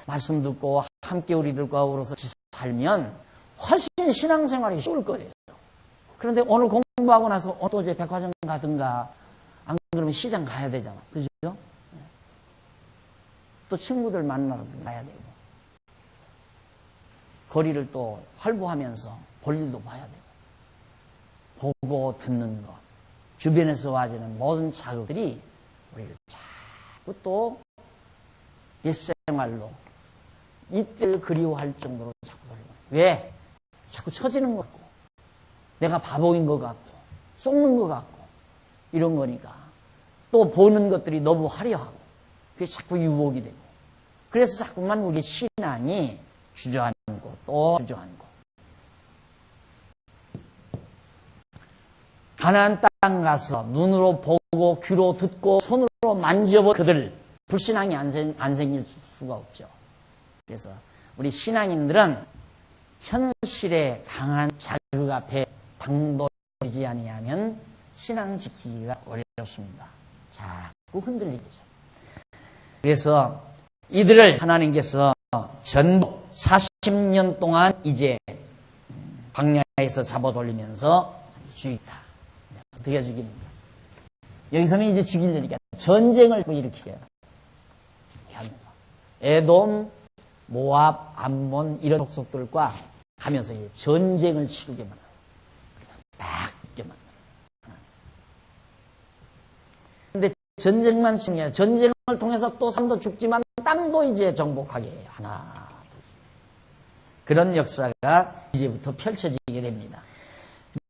말씀 듣고 함께 우리들과 어우러서 살면 훨씬 신앙생활이 쉬울 거예요. 그런데 오늘 공부하고 나서 또 이제 백화점 가든가 안 그러면 시장 가야 되잖아. 그죠? 또 친구들 만나러 가야 되고 거리를 또 활보하면서 볼 일도 봐야 되고 보고 듣는 것 주변에서 와지는 모든 자극들이 우리를 자꾸 또 옛생활로 이때를 그리워할 정도로 자꾸 돌리고 왜? 자꾸 처지는 것 같고 내가 바보인 것 같고 속는 것 같고 이런 거니까 또 보는 것들이 너무 화려하고 그게 자꾸 유혹이 되고 그래서 자꾸만 우리 신앙이 주저앉고 또 주저앉고 가나안 땅 가서 눈으로 보고 귀로 듣고 손으로 만져본 그들 불신앙이 안 생길 수가 없죠. 그래서 우리 신앙인들은 현실에 강한 자극 앞에 당돌하지 아니하면 신앙 지키기가 어렵습니다. 자꾸 흔들리죠. 그래서 이들을 하나님께서 전부 40년 동안 이제 광야에서 잡아돌리면서 죽이다. 어떻게 죽입니까? 여기서는 이제 죽이려니까 전쟁을 일으키게 하면서 에돔, 모압, 암몬 이런 족속들과 가면서 이제 전쟁을 치르게 만들어요. 막 죽게 만들어요. 근데 전쟁만 치는 게 아니라 전쟁을 통해서 또 사람도 죽지만 땅도 이제 정복하게 해요. 하나, 둘. 그런 역사가 이제부터 펼쳐지게 됩니다.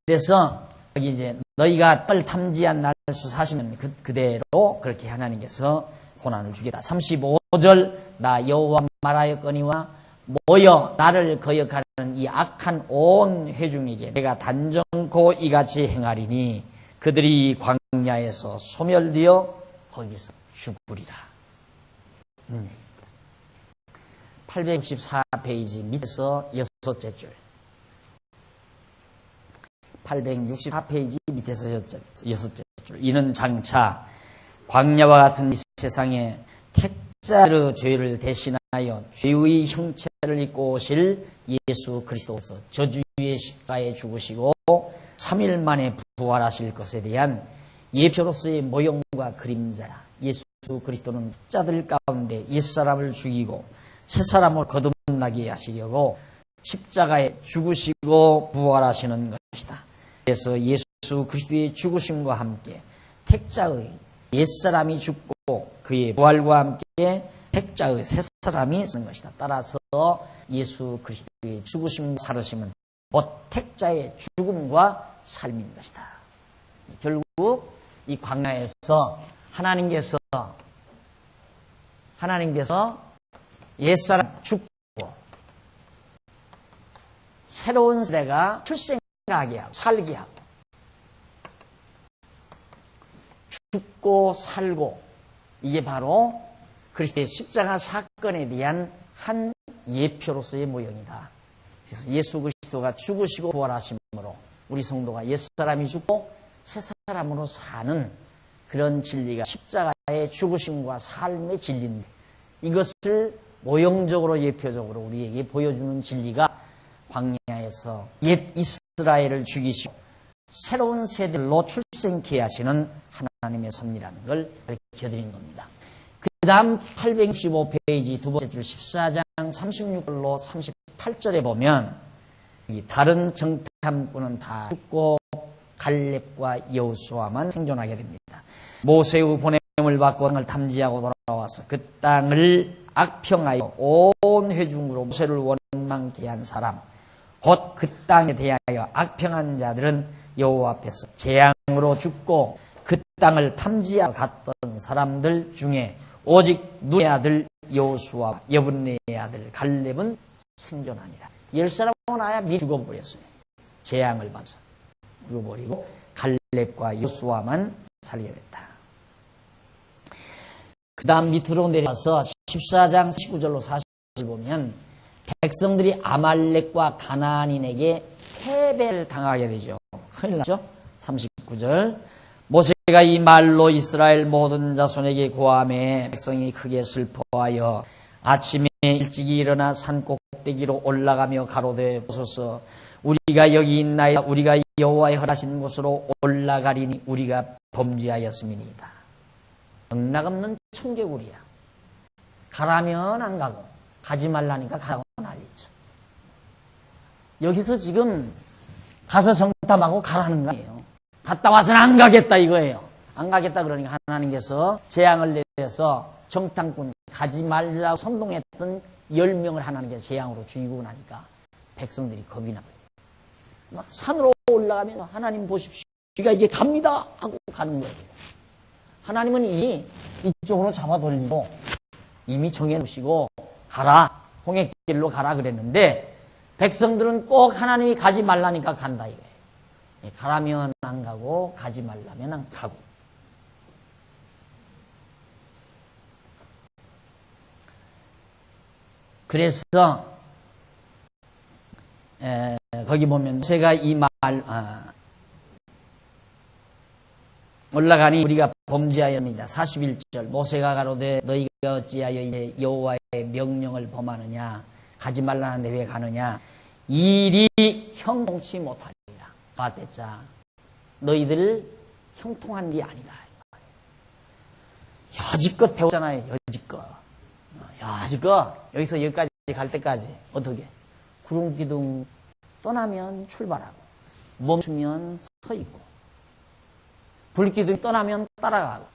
그래서 여기 이제 너희가 땅을 탐지한 날 수 40년 그대로 그렇게 하나님께서 고난을 주겠다. 35절 나 여호와 말하였거니와 모여 나를 거역하는 이 악한 온 회중에게 내가 단정코 이같이 행하리니 그들이 광야에서 소멸되어 거기서 죽으리라. 864페이지 밑에서 여섯째 줄. 864페이지 밑에서 여섯째 줄. 이는 장차 광야와 같은 이 세상에 택자의 죄를 대신하여 죄의 형체를 입고 오실 예수 그리스도께서 저주의 십자가에 죽으시고 3일 만에 부활하실 것에 대한 예표로서의 모형과 그림자야. 예수 그리스도는 자들 가운데 옛사람을 죽이고 새사람을 거듭나게 하시려고 십자가에 죽으시고 부활하시는 것이다. 그래서 예수 그리스도의 죽으심과 함께 택자의 옛사람이 죽고 그의 부활과 함께 택자의 새사람이 쓰는 것이다. 따라서 예수 그리스도의 죽으심과 살으심은 곧 택자의 죽음과 삶인 것이다. 결국 이 광야에서 하나님께서 옛사람 죽고 새로운 세대가 출생하게 하고 살게 하고 죽고 살고 이게 바로 그리스도의 십자가 사건에 대한 한 예표로서의 모형이다. 그래서 예수 그리스도가 죽으시고 부활하심으로 우리 성도가 옛사람이 죽고 새사람으로 사는 그런 진리가 십자가의 죽으심과 삶의 진리인데 이것을 모형적으로 예표적으로 우리에게 보여주는 진리가 광야에서 옛 이스라엘을 죽이시고 새로운 세대로 출생케 하시는 하나님의 섭리라는 걸 밝혀드린 겁니다. 그 다음 865페이지 두 번째 줄 14장 36절로 38절에 보면 다른 정탐꾼은 다 죽고 갈렙과 여호수아만 생존하게 됩니다. 모세의 보냄을 받고 땅을 탐지하고 돌아와서 그 땅을 악평하여 온 회중으로 모세를 원망케 한 사람 곧 그 땅에 대하여 악평한 자들은 여호와 앞에서 재앙으로 죽고 그 땅을 탐지하러 갔던 사람들 중에 오직 눈의 아들 여호수아와 여분네의 아들 갈렙은 생존하니라. 10사람은 아야 미리 죽어버렸어요. 재앙을 받아서 죽어버리고 갈렙과 여호수아만 살게 됐다. 그 다음 밑으로 내려와서 14장 19절로 40절 보면 백성들이 아말렉과 가나안인에게 패배를 당하게 되죠. 큰일 났죠? 39절 모세가 이 말로 이스라엘 모든 자손에게 고하매 백성이 크게 슬퍼하여 아침에 일찍이 일어나 산 꼭대기로 올라가며 가로되 보소서 우리가 여기 있나이다. 우리가 여호와의 허락하신 곳으로 올라가리니 우리가 범죄하였음이니이다. 영락없는 청개구리야. 가라면 안 가고 가지 말라니까 가고 난리죠. 여기서 지금 가서 정탐하고 가라는 거예요. 갔다 와서는 안 가겠다 이거예요. 안 가겠다 그러니까 하나님께서 재앙을 내려서 정탐꾼 가지 말라고 선동했던 10명을 하나님께서 재앙으로 죽이고 나니까 백성들이 겁이 나요. 막 산으로 올라가면 하나님 보십시오. 우리가 이제 갑니다 하고 가는 거예요. 하나님은 이미 이쪽으로 잡아 돌리고 이미 정해놓으시고 가라 홍해길로 가라 그랬는데 백성들은 꼭 하나님이 가지 말라니까 간다 이거예요. 가라면 안 가고 가지 말라면 안 가고. 그래서 거기 보면 모세가 이 말 올라가니 우리가 범죄하였습니다. 41절 모세가 가로되 너희가 어찌하여 이제 여호와의 명령을 범하느냐 가지 말라는데 왜 가느냐 이 일이 형통치 못하리라. 봤댔자 너희들 형통한 게 아니다. 여지껏 배웠잖아요. 여지껏 여기서 여기까지 갈 때까지 어떻게 구름기둥 떠나면 출발하고 멈추면 서 있고 불기둥이 떠나면 따라가고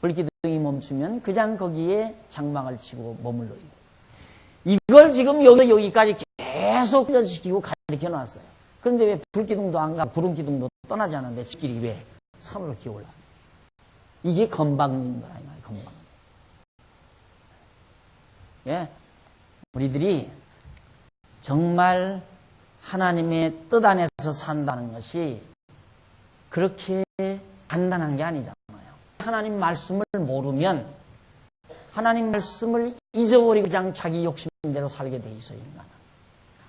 불기둥이 멈추면 그냥 거기에 장막을 치고 머물러 있고 이걸 지금 여기까지 계속 훈련시키고 가르쳐 놨어요. 그런데 왜 불기둥도 안 가고 구름기둥도 떠나지 않았는데 지끼리 왜 산으로 기어올라? 이게 건방진 거라 이 말이에요. 건방진. 예, 우리들이 정말 하나님의 뜻 안에서 산다는 것이 그렇게 간단한 게 아니잖아요. 하나님 말씀을 모르면 하나님 말씀을 잊어버리고 그냥 자기 욕심대로 살게 돼 있어요. 인간은.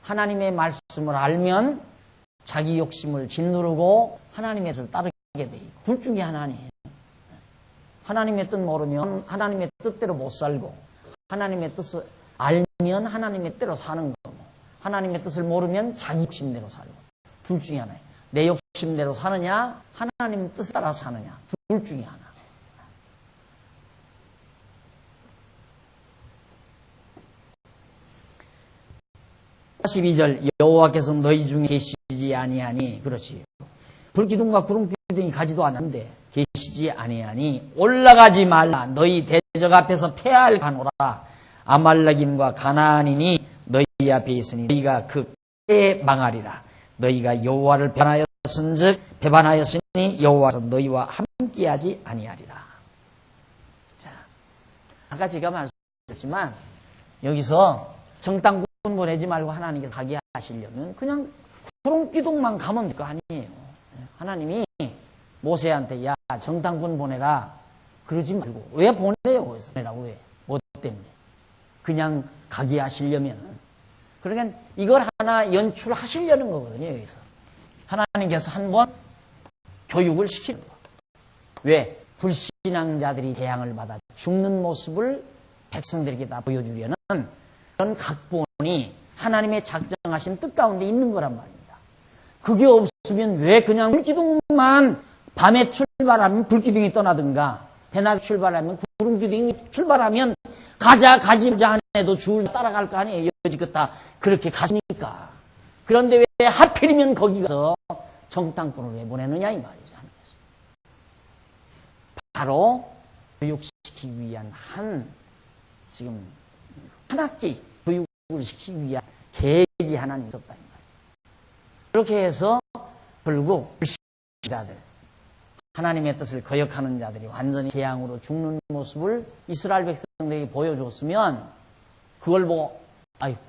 하나님의 말씀을 알면 자기 욕심을 짓누르고 하나님의 뜻을 따르게 돼 있고 둘 중에 하나니에요. 하나님의 뜻 모르면 하나님의 뜻대로 못 살고 하나님의 뜻을 알면 하나님의 뜻대로 사는 거고 하나님의 뜻을 모르면 자기 욕심대로 살고 둘 중에 하나예요. 내 욕심대로 사느냐 하나님 뜻에 따라 사느냐 둘 중에 하나. (42절) 여호와께서 너희 중에 계시지 아니하니 그렇지 불기둥과 구름기둥이 가지도 않았는데 계시지 아니하니 올라가지 말라 너희 대적 앞에서 패할 가노라 아말렉인과 가나안인이 너희 앞에 있으니 너희가 그 패에 망하리라 너희가 여호와를 배반하였으니 여호와께서 너희와 함께하지 아니하리라. 자, 아까 제가 말씀드렸지만 여기서 정탐꾼 보내지 말고 하나님께서 하게 하시려면 그냥 구름기둥만 가면 될 거 아니에요. 하나님이 모세한테 야 정탐꾼 보내라 그러지 말고 왜 보내요? 거기서 보내라고 왜? 뭐 때문에? 그냥 가게 하시려면 그러니까 이걸 하나 연출하시려는 거거든요. 여기서 하나님께서 한번 교육을 시키는 거. 왜? 불신앙자들이 재앙을 받아 죽는 모습을 백성들에게 다 보여주려는 그런 각본이 하나님의 작정하신 뜻 가운데 있는 거란 말입니다. 그게 없으면 왜 그냥 불기둥만 밤에 출발하면 불기둥이 떠나든가 대낮에 출발하면 구름기둥이 출발하면 가지 안 해도 줄 따라갈 거 아니에요. 여지껏 다 그렇게 가시니까. 그런데 왜 하필이면 거기 가서 정탐꾼을 왜 보내느냐 이 말이죠. 하나님께서. 바로 교육시키기 위한 지금 한 학기 교육을 시키기 위한 계획이 하나님 있었다 이 말이에요. 그렇게 해서 결국 불신자들 하나님의 뜻을 거역하는 자들이 완전히 재앙으로 죽는 모습을 이스라엘 백성들에게 보여줬으면 그걸 보고 아이고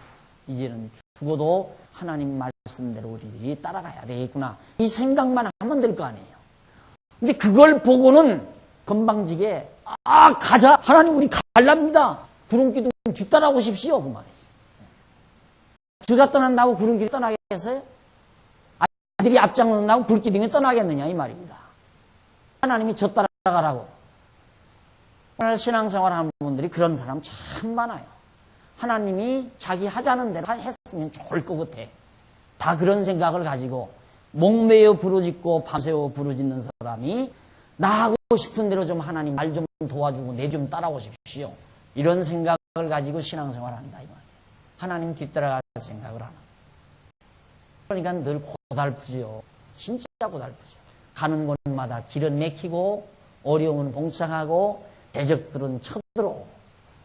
이제는 죽어도 하나님 말씀대로 우리들이 따라가야 되겠구나 이 생각만 하면 될 거 아니에요. 근데 그걸 보고는 건방지게 가자 하나님 우리 갈랍니다 구름기둥 뒤따라오십시오 그 말이지. 저가 떠난다고 구름기둥 떠나겠어요? 아들이 앞장선다고 불기둥이 떠나겠느냐 이 말입니다. 하나님이 저 따라가라고. 오늘 신앙생활 하는 분들이 그런 사람 참 많아요. 하나님이 자기 하자는 대로 했으면 좋을 것 같아. 다 그런 생각을 가지고 목매어 부르짖고 밤새워 부르짖는 사람이 나 하고 싶은 대로 좀 하나님 말 좀 도와주고 내 좀 따라오십시오. 이런 생각을 가지고 신앙생활을 한다 이 말이에요. 하나님 뒤따라갈 생각을 하나. 그러니까 늘 고달프죠. 진짜 고달프죠. 가는 곳마다 길은 막히고 어려움은 봉착하고 대적들은 쳐들어오고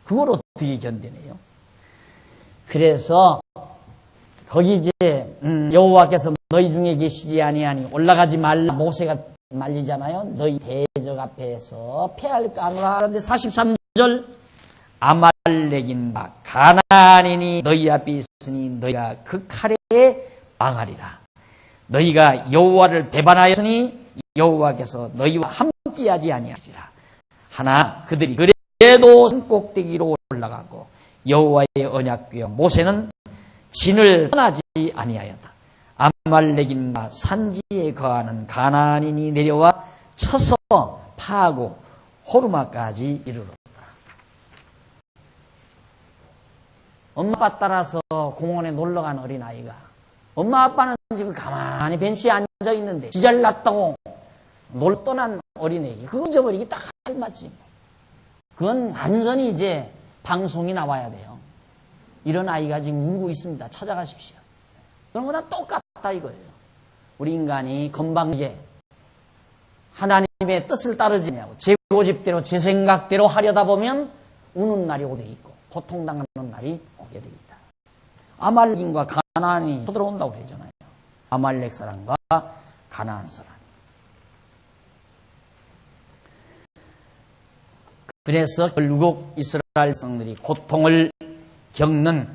그걸 어떻게 견디네요. 그래서 거기 이제 여호와께서 너희 중에 계시지 아니하니 올라가지 말라 모세가 말리잖아요. 너희 대적 앞에서 패할까 하노라. 그런데 43절 아말렉인과 가나안인이 너희 앞에 있으니 너희가 그 칼에 망하리라. 너희가 여호와를 배반하였으니 여호와께서 너희와 함께하지 아니하시리라. 하나 그들이 그래도 산 꼭대기로 올라가고 여호와의 언약궤와 모세는 진을 떠나지 아니하였다. 아말렉인과 산지에 거하는 가나안인이 내려와 쳐서 파하고 호르마까지 이르렀다. 엄마 아빠 따라서 공원에 놀러간 어린아이가 엄마 아빠는 지금 가만히 벤치에 앉아있는데 지잘났다고 놀 떠난 어린애 그거 잊어버리기 딱 알맞지. 그건 완전히 이제 방송이 나와야 돼요. 이런 아이가 지금 울고 있습니다. 찾아가십시오. 그런 거랑 똑같다 이거예요. 우리 인간이 건방지게 하나님의 뜻을 따르지냐고 제 고집대로 제 생각대로 하려다 보면 우는 날이 오게 있고 고통당하는 날이 오게 돼 있다. 아말렉인과 가나안이 쳐들어온다고 그러잖아요. 아말렉 사람과 가나안 사람. 그래서 결국 이스라엘 백성들이 고통을 겪는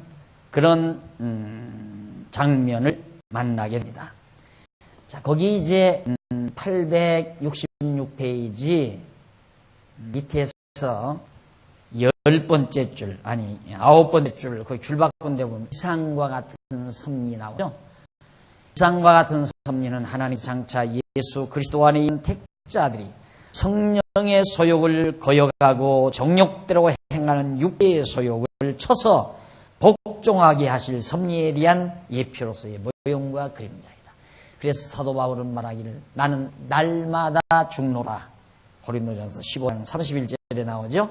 그런 장면을 만나게 됩니다. 자, 거기 이제 866페이지 밑에서 10번째 줄, 아니 9번째 줄, 거기 줄 바꾼데 보면 이상과 같은 섭리 나오죠. 이상과 같은 섭리는 하나님 장차 예수 그리스도 안에 있는 택자들이 성령의 소욕을 거역하고 정욕대로 행하는 육체의 소욕을 쳐서 복종하게 하실 섭리에 대한 예표로서의 모형과 그림자이다. 그래서 사도 바울은 말하기를 나는 날마다 죽노라. 고린도전서 15장 31절에 나오죠.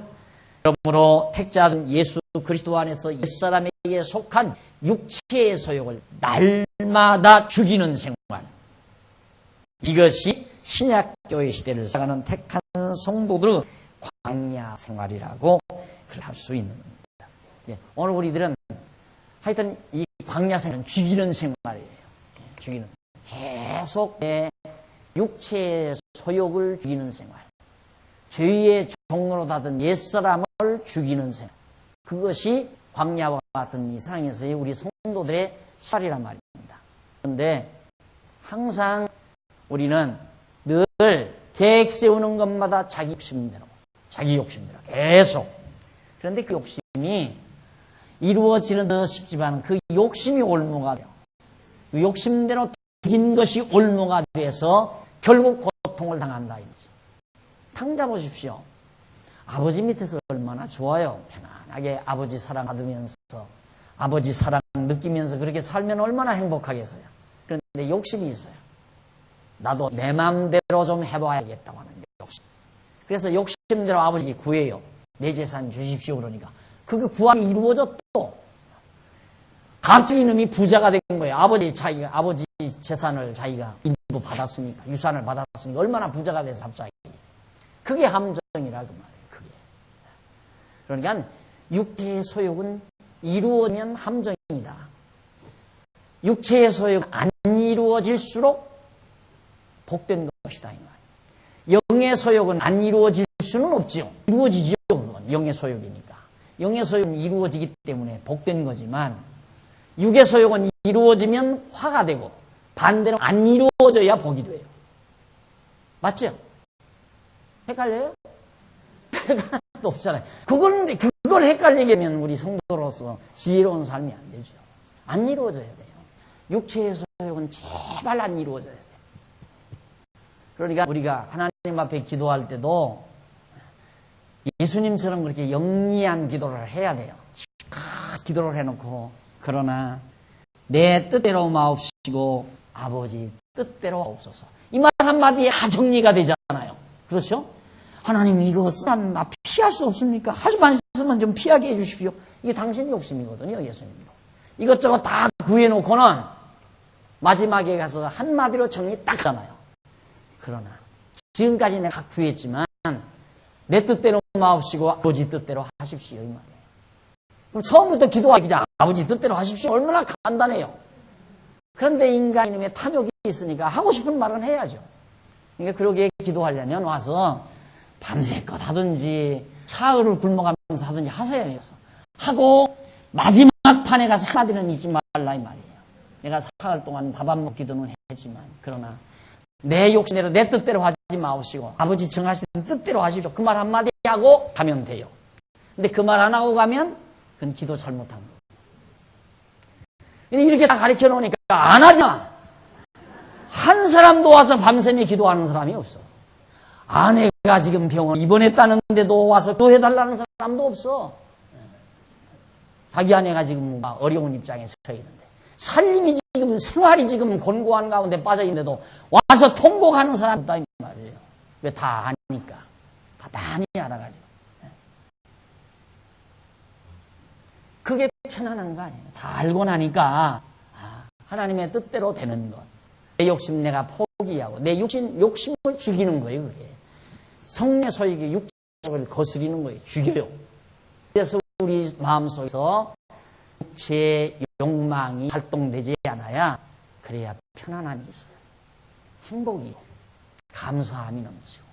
그러므로 택자는 예수 그리스도 안에서 옛사람에게 속한 육체의 소욕을 날마다 죽이는 생활. 이것이 신약교회 시대를 살아가는 택한 성도들의 광야 생활이라고 할 수 있는 겁니다. 예, 오늘 우리들은 하여튼 이 광야 생활은 죽이는 생활이에요. 죽이는. 계속 내 육체의 소욕을 죽이는 생활. 죄의 종로로 닫은 옛사람을 죽이는 생활. 그것이 광야와 같은 이 세상에서의 우리 성도들의 생활이란 말입니다. 그런데 항상 우리는 늘 계획 세우는 것마다 자기 욕심대로 계속. 그런데 그 욕심이 이루어지는 듯 싶지만 그 욕심이 올무가 돼요. 그 욕심대로 되진 것이 올무가 돼서 결국 고통을 당한다 이거죠. 당자 보십시오. 아버지 밑에서 얼마나 좋아요. 편안하게 아버지 사랑 받으면서 아버지 사랑 느끼면서 그렇게 살면 얼마나 행복하겠어요. 그런데 욕심이 있어요. 나도 내 마음대로 좀 해봐야겠다고 하는 욕심. 그래서 욕심대로 아버지께 구해요. 내 재산 주십시오 그러니까. 그게 구하기 이루어졌도 갑자기 이놈이 부자가 된 거예요. 아버지 재산을 자기가 일부 받았으니까, 유산을 받았으니까 얼마나 부자가 돼서 갑자기. 그게 함정이라 그 말이에요. 그게. 그러니까 육체의 소욕은 이루어지면 함정입니다. 육체의 소욕은 안 이루어질수록 복된 것이다 이 말이에요. 영의 소욕은 안 이루어질 수는 없죠. 이루어지죠. 그건 영의 소욕이니까. 영의 소욕은 이루어지기 때문에 복된 거지만 육의 소욕은 이루어지면 화가 되고 반대로 안 이루어져야 복이 돼요. 맞죠? 헷갈려요? 하나도 없잖아요. 그걸 헷갈리게 하면 우리 성도로서 지혜로운 삶이 안 되죠. 안 이루어져야 돼요. 육체의 소욕은 제발 안 이루어져야 돼요. 그러니까 우리가 하나님 앞에 기도할 때도 예수님처럼 그렇게 영리한 기도를 해야 돼요. 기도를 해놓고 그러나 내 뜻대로 마옵시고 아버지 뜻대로 하옵소서. 이 말 한마디에 다 정리가 되잖아요. 그렇죠? 하나님 이것은 나 피할 수 없습니까? 할 수만 있으면 좀 피하게 해주십시오. 이게 당신 욕심이거든요. 예수님도. 이것저것 다 구해놓고는 마지막에 가서 한마디로 정리 딱 하잖아요. 그러나 지금까지 내가 구했지만 내 뜻대로 마옵시고 아버지 뜻대로 하십시오 이 말이에요. 그럼 처음부터 기도하기 전 아버지 뜻대로 하십시오. 얼마나 간단해요. 그런데 인간이름에 탐욕이 있으니까 하고 싶은 말은 해야죠. 그러니까 그러게 기도하려면 와서 밤새껏 하든지 사흘을 굶어가면서 하든지 하세요. 하고 마지막 판에 가서 한마디는 잊지 말라 이 말이에요. 내가 사흘 동안 밥 안 먹기도는 했지만 그러나 내 욕심대로 내 뜻대로 하지 마옵시고 아버지 정하시는 뜻대로 하십시오. 그 말 한마디 하고 가면 돼요. 근데 그 말 안 하고 가면 그건 기도 잘못한 거예요. 이렇게 다 가르쳐 놓으니까 안 하잖아. 한 사람도 와서 밤샘에 기도하는 사람이 없어. 아내가 지금 병원 입원했다는데도 와서 기도해달라는 사람도 없어. 자기 아내가 지금 어려운 입장에 서 있는데 살림이 지금 생활이 지금 곤고한 가운데 빠져 있는데도 와서 통곡하는 사람이 없다 이 말이에요. 왜? 다 아니까. 다 많이 알아가지고. 그게 편안한 거 아니에요. 다 알고 나니까 하나님의 뜻대로 되는 것. 내 욕심 내가 포기하고 내 욕심을 죽이는 거예요. 그게. 성내 소욕이 육체를 거스리는 거예요. 죽여요. 그래서 우리 마음속에서 육체의 욕망이 활동되지 않아야 그래야 편안함이 있어요. 행복이 감사함이 넘치고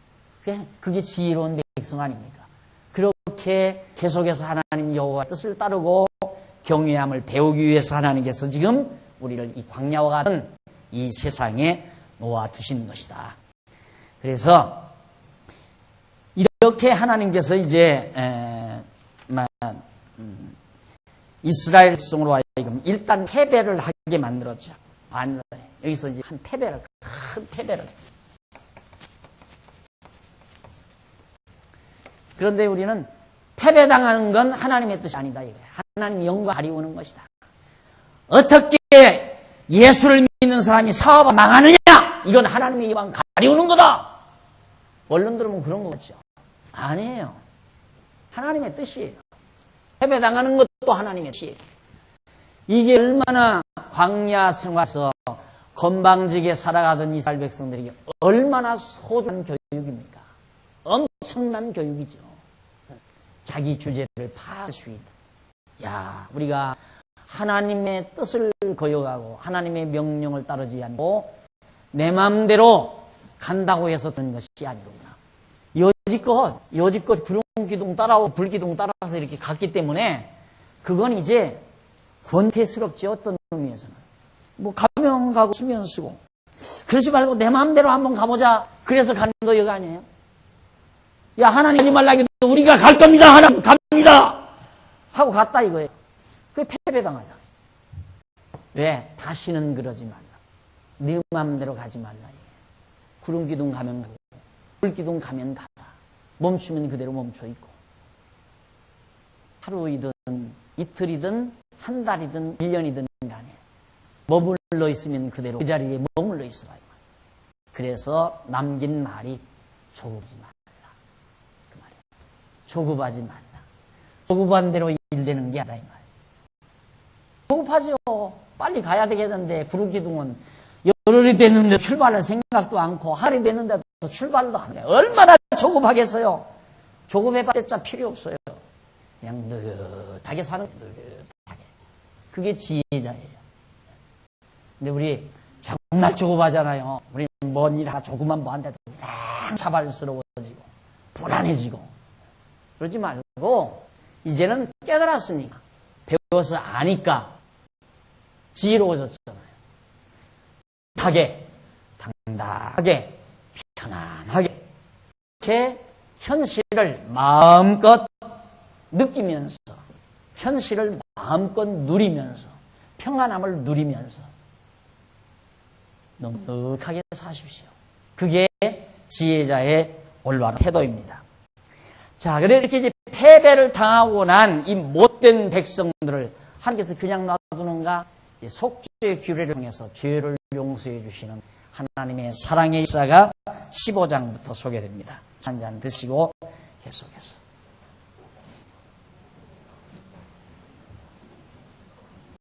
그게 지혜로운 백성 아닙니까? 그렇게 계속해서 하나님 여호와의 뜻을 따르고 경외함을 배우기 위해서 하나님께서 지금 우리를 이 광야와 같은 이 세상에 놓아두신 것이다. 그래서 이렇게 하나님께서 이제 이스라엘 백성으로 하여금 일단 패배를 하게 만들었죠. 여기서 이제 큰 패배를. 그런데 우리는 패배당하는 건 하나님의 뜻이 아니다 이거예요. 하나님 영광 가리우는 것이다. 어떻게 예수를 믿는 사람이 사업을 망하느냐? 이건 하나님의 영광 가리우는 거다. 얼른 들으면 그런 거 같죠? 아니에요. 하나님의 뜻이에요. 패배당하는 것도 하나님의 뜻이에요. 이게 얼마나 광야 생활에서 건방지게 살아가던 이스라엘 백성들에게 얼마나 소중한 교육입니까? 엄청난 교육이죠. 자기 주제를 파악할 수 있다. 야, 우리가 하나님의 뜻을 거역하고 하나님의 명령을 따르지 않고 내 마음대로 간다고 해서 되는 것이 아니구나. 여지껏 구름기둥 따라오고 불기둥 따라서 이렇게 갔기 때문에 그건 이제 권태스럽지. 어떤 의미에서는 뭐 가면 가고 쓰면 쓰고 그러지 말고 내 마음대로 한번 가보자. 그래서 가는 거 이거 아니에요? 야, 하나님 하지 말라 해도 우리가 갈 겁니다. 하나님 갑니다 하고 갔다 이거예요. 그게 패배당하잖아. 왜? 다시는 그러지 말라. 네 마음대로 가지 말라. 구름기둥 가면 가고 불기둥 가면 가라. 멈추면 그대로 멈춰 있고 하루이든 이틀이든 한 달이든 1년이든 간에 머물러 있으면 그대로 그 자리에 머물러 있어라. 그래서 남긴 말이 조급하지 말라. 그 말이에요. 조급하지 말라. 조급한 대로 일되는 게 아니다 이 말이에요. 조급하죠. 빨리 가야 되겠는데 구름기둥은 열흘이 됐는데 출발할 생각도 않고 하루이 됐는데도 출발도 안 해. 얼마나 조급하겠어요. 조급해봤자 필요 없어요. 그냥 느긋하게 사는 거예요. 느긋하게. 그게 지혜자예요. 근데 우리 정말 조급하잖아요. 우리는 뭔 일 하나 조금만 뭐 한데도 그냥 자발스러워지고 불안해지고 그러지 말고 이제는 깨달았으니까 배워서 아니까 지혜로워졌잖아요. 당당하게 편안하게 이렇게 현실을 마음껏 느끼면서 현실을 마음껏 누리면서 평안함을 누리면서 넉넉하게 사십시오. 그게 지혜자의 올바른 태도입니다. 자, 그래 이렇게 이제 패배를 당하고 난 이 못된 백성들을 하나님께서 그냥 놔두는가? 속죄의 규례를 통해서 죄를 용서해 주시는 하나님의 사랑의 역사가 15장부터 소개됩니다. 한 잔 드시고 계속해서